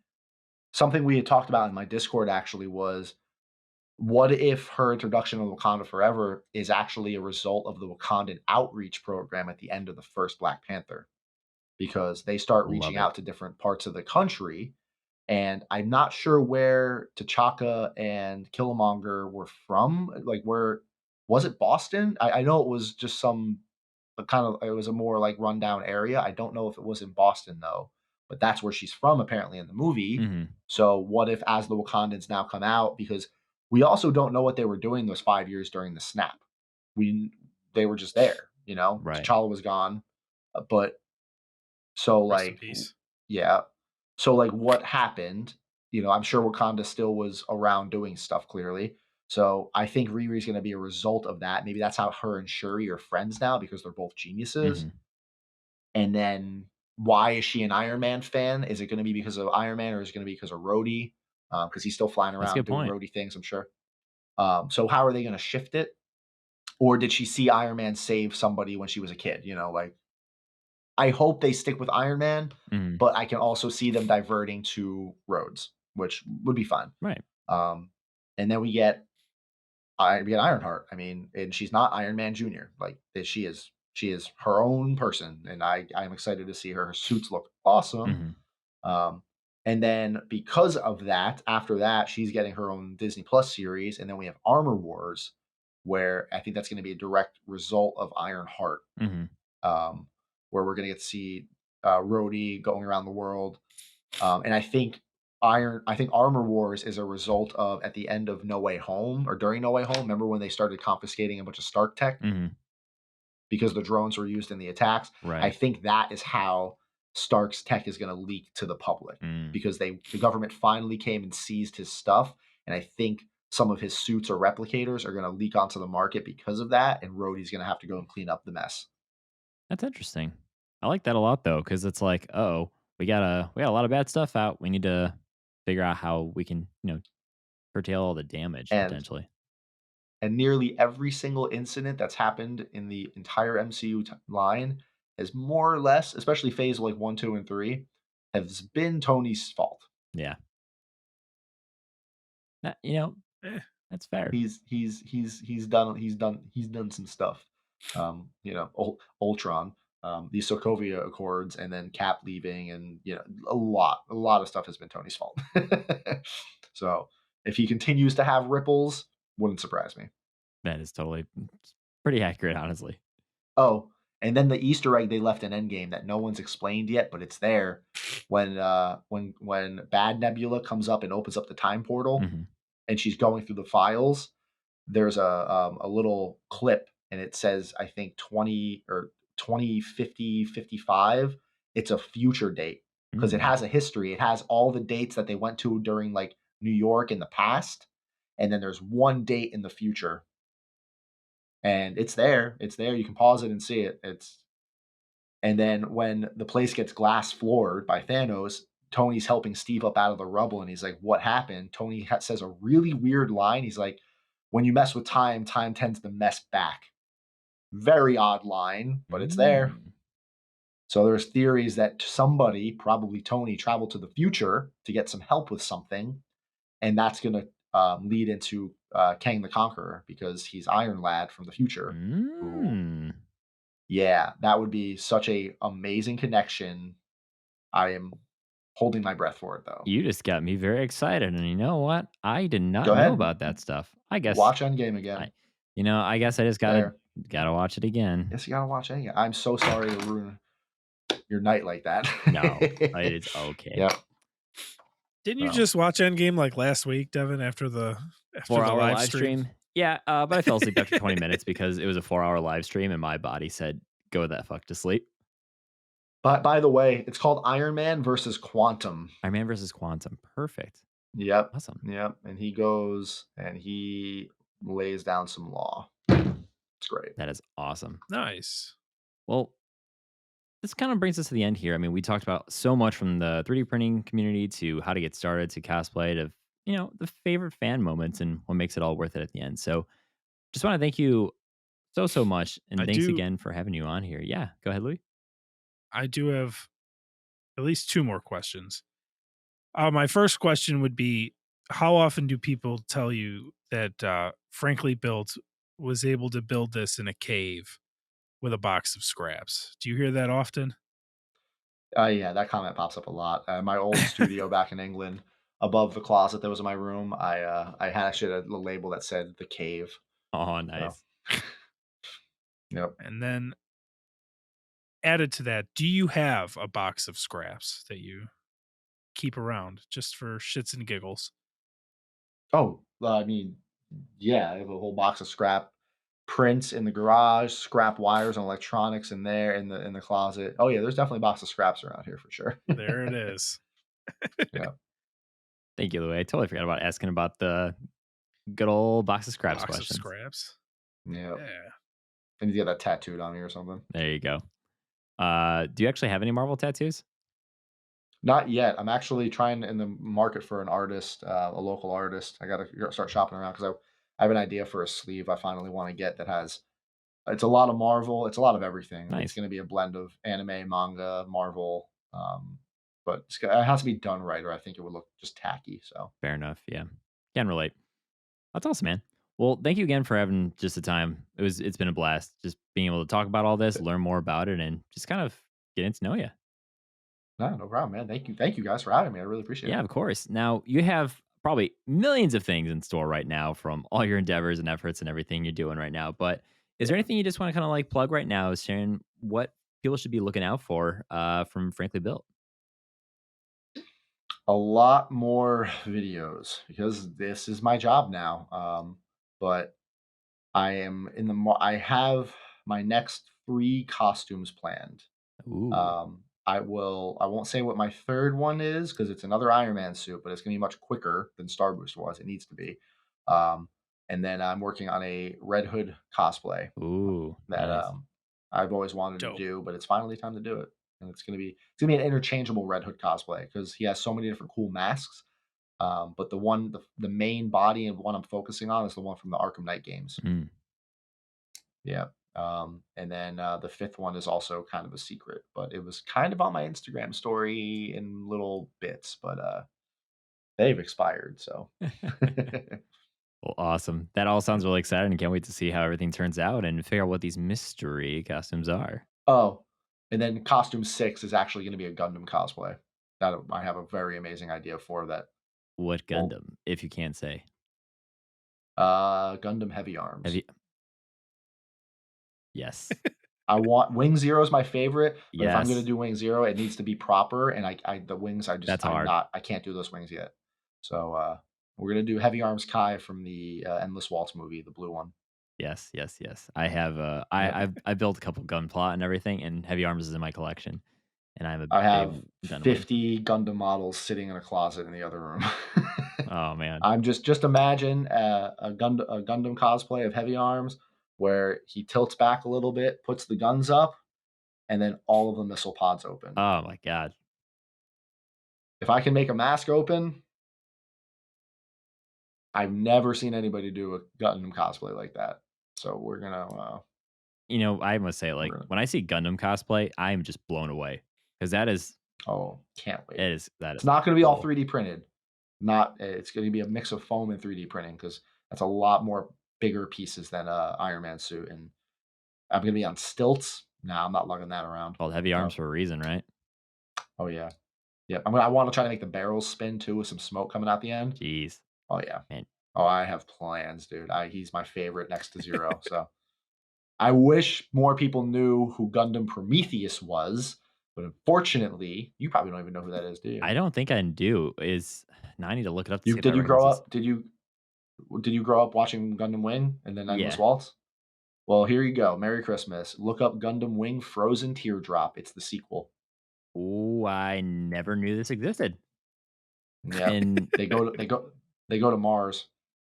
something we had talked about in my Discord actually was what if her introduction of Wakanda Forever is actually a result of the Wakandan outreach program at the end of the first Black Panther? Because they start Love reaching it. out to different parts of the country. And I'm not sure where T'Chaka and Killmonger were from. Like, where was it? Boston? I know it was just some kind of, it was a more like rundown area. I don't know if it was in Boston though, but that's where she's from apparently in the movie. Mhm. So what if as the Wakandans now come out, because we also don't know what they were doing those 5 years during the snap. We They were just there, you know. Right. T'Challa was gone, but so Rest in like peace. yeah, so like what happened? You know, I'm sure Wakanda still was around doing stuff clearly. So I think Riri's going to be a result of that. Maybe that's how her and Shuri are friends now because they're both geniuses. Mhm. And then why is she an Iron Man fan? Is it going to be because of Iron Man or is it going to be because of Rhodey? Because he's still flying That's a around good doing point. Rhodey things, I'm sure. So how are they going to shift it? Or did she see Iron Man save somebody when she was a kid? You know, like I hope they stick with Iron Man, Mhm. but I can also see them diverting to Rhodes, which would be fun. Right. Um, and then we get Ironheart. I mean, and she's not Iron Man Junior. Like she is her own person, and I'm excited to see her. Her suits look awesome. Mhm. Um, and then because of that, after that, she's getting her own Disney Plus series, and then we have Armor Wars, where I think that's going to be a direct result of Ironheart, Mhm. um, where we're going to get to see Rhodey going around the world. And I think Armor Wars is a result of at the end of No Way Home or during No Way Home. Remember when they started confiscating a bunch of Stark tech Mhm. because the drones were used in the attacks? I Right. think that is how Stark's tech is going to leak to the public Mm. because the government finally came and seized his stuff, and I think some of his suits or replicators are going to leak onto the market because of that, and Rhodey's going to have to go and clean up the mess. That's interesting. I like that a lot though, because it's like, oh, we got a lot of bad stuff out. We need to figure out how we can, curtail all the damage And potentially. And nearly every single incident that's happened in the entire MCU line has more or less, especially phase like 1, 2, and 3, has been Tony's fault. Yeah. That, Eh, that's fair. He's done some stuff. Ultron, the Sokovia Accords, and then Cap leaving, and a lot of stuff has been Tony's fault. So if he continues to have ripples, wouldn't surprise me. That is totally pretty accurate, honestly. Oh, and then the Easter egg they left in Endgame that no one's explained yet, but it's there. When Bad Nebula comes up and opens up the time portal, Hmm. and she's going through the files, there's a little clip, and it says I think 2050 55. It's a future date because it Mm. has a history. It has all the dates that they went to during like New York in the past, and then there's one date in the future, and it's there. It's there. You can pause it and see it. And then when the place gets glass floored by Thanos, Tony's helping Steve up out of the rubble, and he's like, "What happened?" Tony says a really weird line. He's like, "When you mess with time, time tends to mess back." Very odd line, but it's there. Mm. So there's theories that somebody, probably Tony, traveled to the future to get some help with something, and that's going to lead into Kang the Conqueror because he's Iron Lad from the future. Who, Mm. yeah, that would be such a amazing connection. I am holding my breath for it though. You just got me very excited, and you know what? I did Go not know ahead, about that stuff. I guess watch Endgame I, again. I guess I just gotta There, gotta watch it again. yes, you gotta watch Endgame. I'm so sorry to ruin your night like that. No, it is okay. Yeah. didn't you So just watch Endgame like last week, Devin, after the 4 hour live live stream? stream. Yeah, but I fell asleep after 20 minutes because it was a 4 hour live stream, and my body said, "Go that fuck to sleep." But by the way, it's called Iron Man versus Quantum. Iron Man versus Quantum. Perfect. Yep. Awesome. Yep. And he goes and he lays down some law. It's great. That is awesome. Nice. Well, this kind of brings us to the end here. I mean, we talked about so much from the 3D printing community to how to get started to cosplay to, the favorite fan moments and what makes it all worth it at the end. So just want to thank you so much. And I thanks do again for having you on here. Yeah, go ahead, Louis. I do have at least two more questions. My first question would be, how often do people tell you that Frankly Built was able to build this in a cave with a box of scraps? Do you hear that often? Yeah, that comment pops up a lot. My old studio back in England, above the closet that was in my room, I had actually a little label that said the cave. Oh, So, nice. yep. And then added to that, do you have a box of scraps that you keep around just for shits and giggles? Oh, I mean, yeah, I have a whole box of scrap prints in the garage, scrap wires and electronics in there in the closet. Oh yeah, there's definitely a box of scraps around here for sure. There it is. Yeah, Thank you, Louis. I totally forgot about asking about the good old box of scraps Box of questions. scraps. yeah. Yeah. I need to get that tattooed on me or something. There you go. Do you actually have any Marvel tattoos? Not yet. I'm actually trying in the market for an artist, a local artist. I got to start shopping around because I have an idea for a sleeve I finally want to get that has. It's a lot of Marvel. It's a lot of everything. It's Nice. going to be a blend of anime, manga, Marvel. But it has to be done right, or I think it would look just tacky. So Fair enough. Yeah. Can relate. That's awesome, man. Well, thank you again for having just the time. It's been a blast just being able to talk about all this, learn more about it, and just kind of getting to know you. no, no problem, man. Thank you guys for having me. I really appreciate Yeah, it. of course. Now you have probably millions of things in store right now from all your endeavors and efforts and everything you're doing right now. But is there Yeah. anything you just want to kind of like plug right now, sharing what people should be looking out for from Frankly Built? A lot more videos because this is my job now. But I am in the. I have my next 3 costumes planned. Ooh, I will. I won't say what my third one is because it's another Iron Man suit, but it's gonna be much quicker than Star Booster was. It needs to be. Um, and then I'm working on a Red Hood cosplay ooh, that nice. I've always wanted to Dope. do, but it's finally time to do it. And it's gonna be an interchangeable Red Hood cosplay because he has so many different cool masks. But the main body and one I'm focusing on is the one from the Arkham Knight games. Mm. Yeah. And then the fifth one is also kind of a secret, but it was kind of on my Instagram story in little bits, but they've expired. So, Well, awesome. That all sounds really exciting. Can't wait to see how everything turns out and figure out what these mystery costumes are. oh, and then costume 6 is actually going to be a Gundam cosplay that I have a very amazing idea for that. What Well, Gundam, if you can't say? Gundam Heavy Have Arms. you? Yes. I want Wing Zero is my favorite, but if I'm gonna Yes. do Wing Zero, it needs to be proper, and I the wings That's hard. I can't do those wings yet. So we're gonna do Heavy Arms Kai from the Endless Waltz movie, the blue one. Yes, yes, yes. I have Yep. I built a couple gun plot and everything, and Heavy Arms is in my collection, and I'm a I big have Gundam guy. 50 Gundam models sitting in a closet in the other room. Oh man. I'm just imagine a Gundam cosplay of Heavy Arms where he tilts back a little bit, puts the guns up, and then all of the missile pods open. Oh my god. If I can make a mask open, I've never seen anybody do a Gundam cosplay like that. So You know, I must say, we're like, gonna when I see Gundam cosplay, I'm just blown away because oh, can't wait. that It's is not gonna be all cool. 3D printed. Not it's gonna be a mix of foam and 3D printing because that's a lot more bigger pieces than a Iron Man suit. And I'm gonna be on stilts. Nah, I'm not lugging that around. Called Heavy Arms No. for a reason, right? Oh yeah. Yeah. I wanna try to make the barrels spin too with some smoke coming out the end. Jeez, Oh yeah. man. Oh, I have plans, dude. He's my favorite next to Zero. So I wish more people knew who Gundam Prometheus was, but unfortunately, you probably don't even know who that is, do you? I don't think I do. Is Now I need to look it up to You see if I did you recognize grow this. up? Did you grow up watching Gundam Wing and then Endless Yeah. Waltz? Well, here you go. Merry Christmas. Look up Gundam Wing Frozen Teardrop. It's the sequel. Oh, I never knew this existed. Yep. And They go to Mars.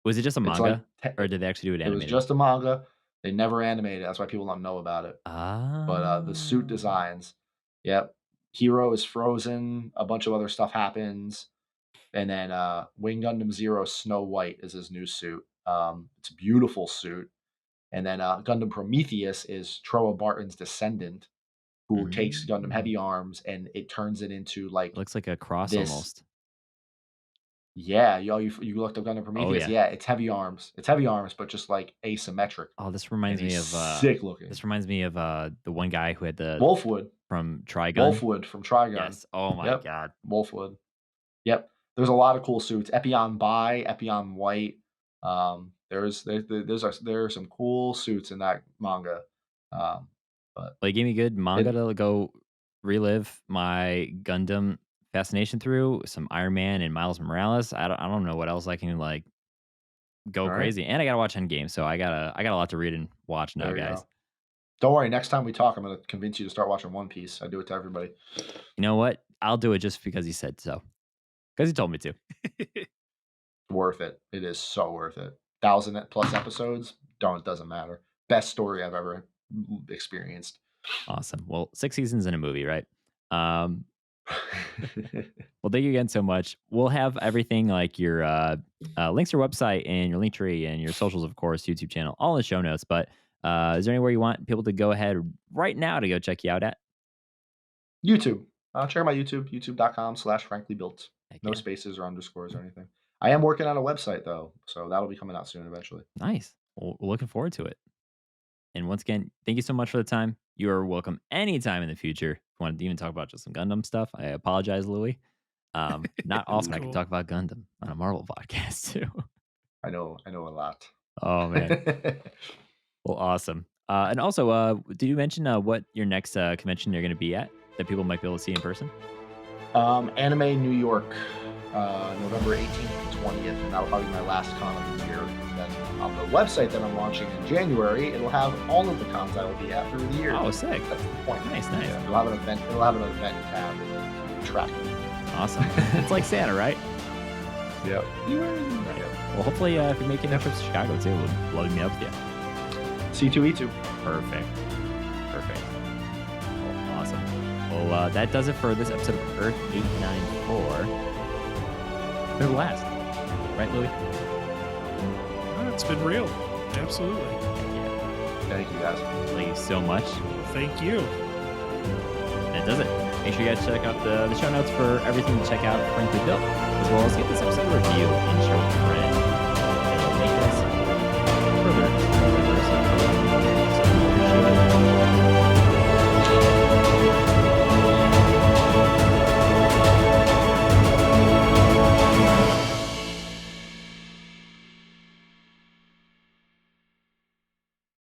was it just a It's like manga, or did they actually do it it was animated? just a manga. They never animated it. That's why people don't know about it. But the suit Ah. designs, yep. Hero is frozen. A bunch of other stuff happens. And then Wing Gundam Zero Snow White is his new suit. It's a beautiful suit. And then Gundam Prometheus is Troa Barton's descendant, who takes Gundam Heavy Arms and it turns it into It like looks like a cross this. almost. Yeah, you looked up Gundam Prometheus. yeah. Yeah, it's Heavy Arms. It's Heavy Arms, but just like asymmetric. Oh, this And reminds me he's of sick looking. the one guy who had the Wolfwood. from Trigun. Wolfwood from Trigun. Yes. Oh my Yep. god. Wolfwood. Yep. There's a lot of cool suits. Epion Bi, Epion White. There are some cool suits in that manga. But Well, it gave me good manga to go relive my Gundam fascination through. Some Iron Man and Miles Morales. I don't know what else I can like go all right, crazy. And I gotta watch Endgame, so I got a lot to read and watch now, there you guys. go. Don't worry. Next time we talk, I'm gonna convince you to start watching One Piece. I do it to everybody. You know what? I'll do it just because he said so. Because he told me to. Worth it. It is so worth it. 1,000+ episodes. Doesn't matter. Best story I've ever experienced. Awesome. Well, 6 seasons in a movie, right? Well, thank you again so much. We'll have everything like your links to your website and your link tree and your socials, of course, YouTube channel, all in the show notes. But is there anywhere you want people to go ahead right now to go check you out at? YouTube. Check out my YouTube, youtube.com/franklybuilt. Heck No yeah. spaces or underscores or anything. I am working on a website though, so that'll be coming out soon eventually. Nice. Well, we're looking forward to it. And once again, thank you so much for the time. You are welcome anytime in the future. If you want to even talk about just some Gundam stuff, I apologize, Louis. Not often I can Cool. talk about Gundam on a Marvel podcast too. I know a lot. Oh man. Well, awesome. And also, did you mention what your next convention you're going to be at that people might be able to see in person? Anime New York, November 18th and 20th, and that'll probably be my last con of the year. And then on the website that I'm launching in January, it'll have all of the cons I will be at through the year. Oh, sick. That's the point. Nice. Yeah, it'll have an event. It'll have an event tab to track it. Awesome. It's like Santa, right? Yep. Right. Well, hopefully, if you're making a trip to Chicago too, we'll load me up with you. C2E2. Perfect. Well, awesome. Well, that does it for this episode of Earth 894. They're the last. Right, Louis? It's been real. Absolutely. Thank you guys. Thank you so much. Thank you. That does it. Make sure you guys check out the show notes for everything to check out Frankly Built, as well as get this episode review and share with a friend.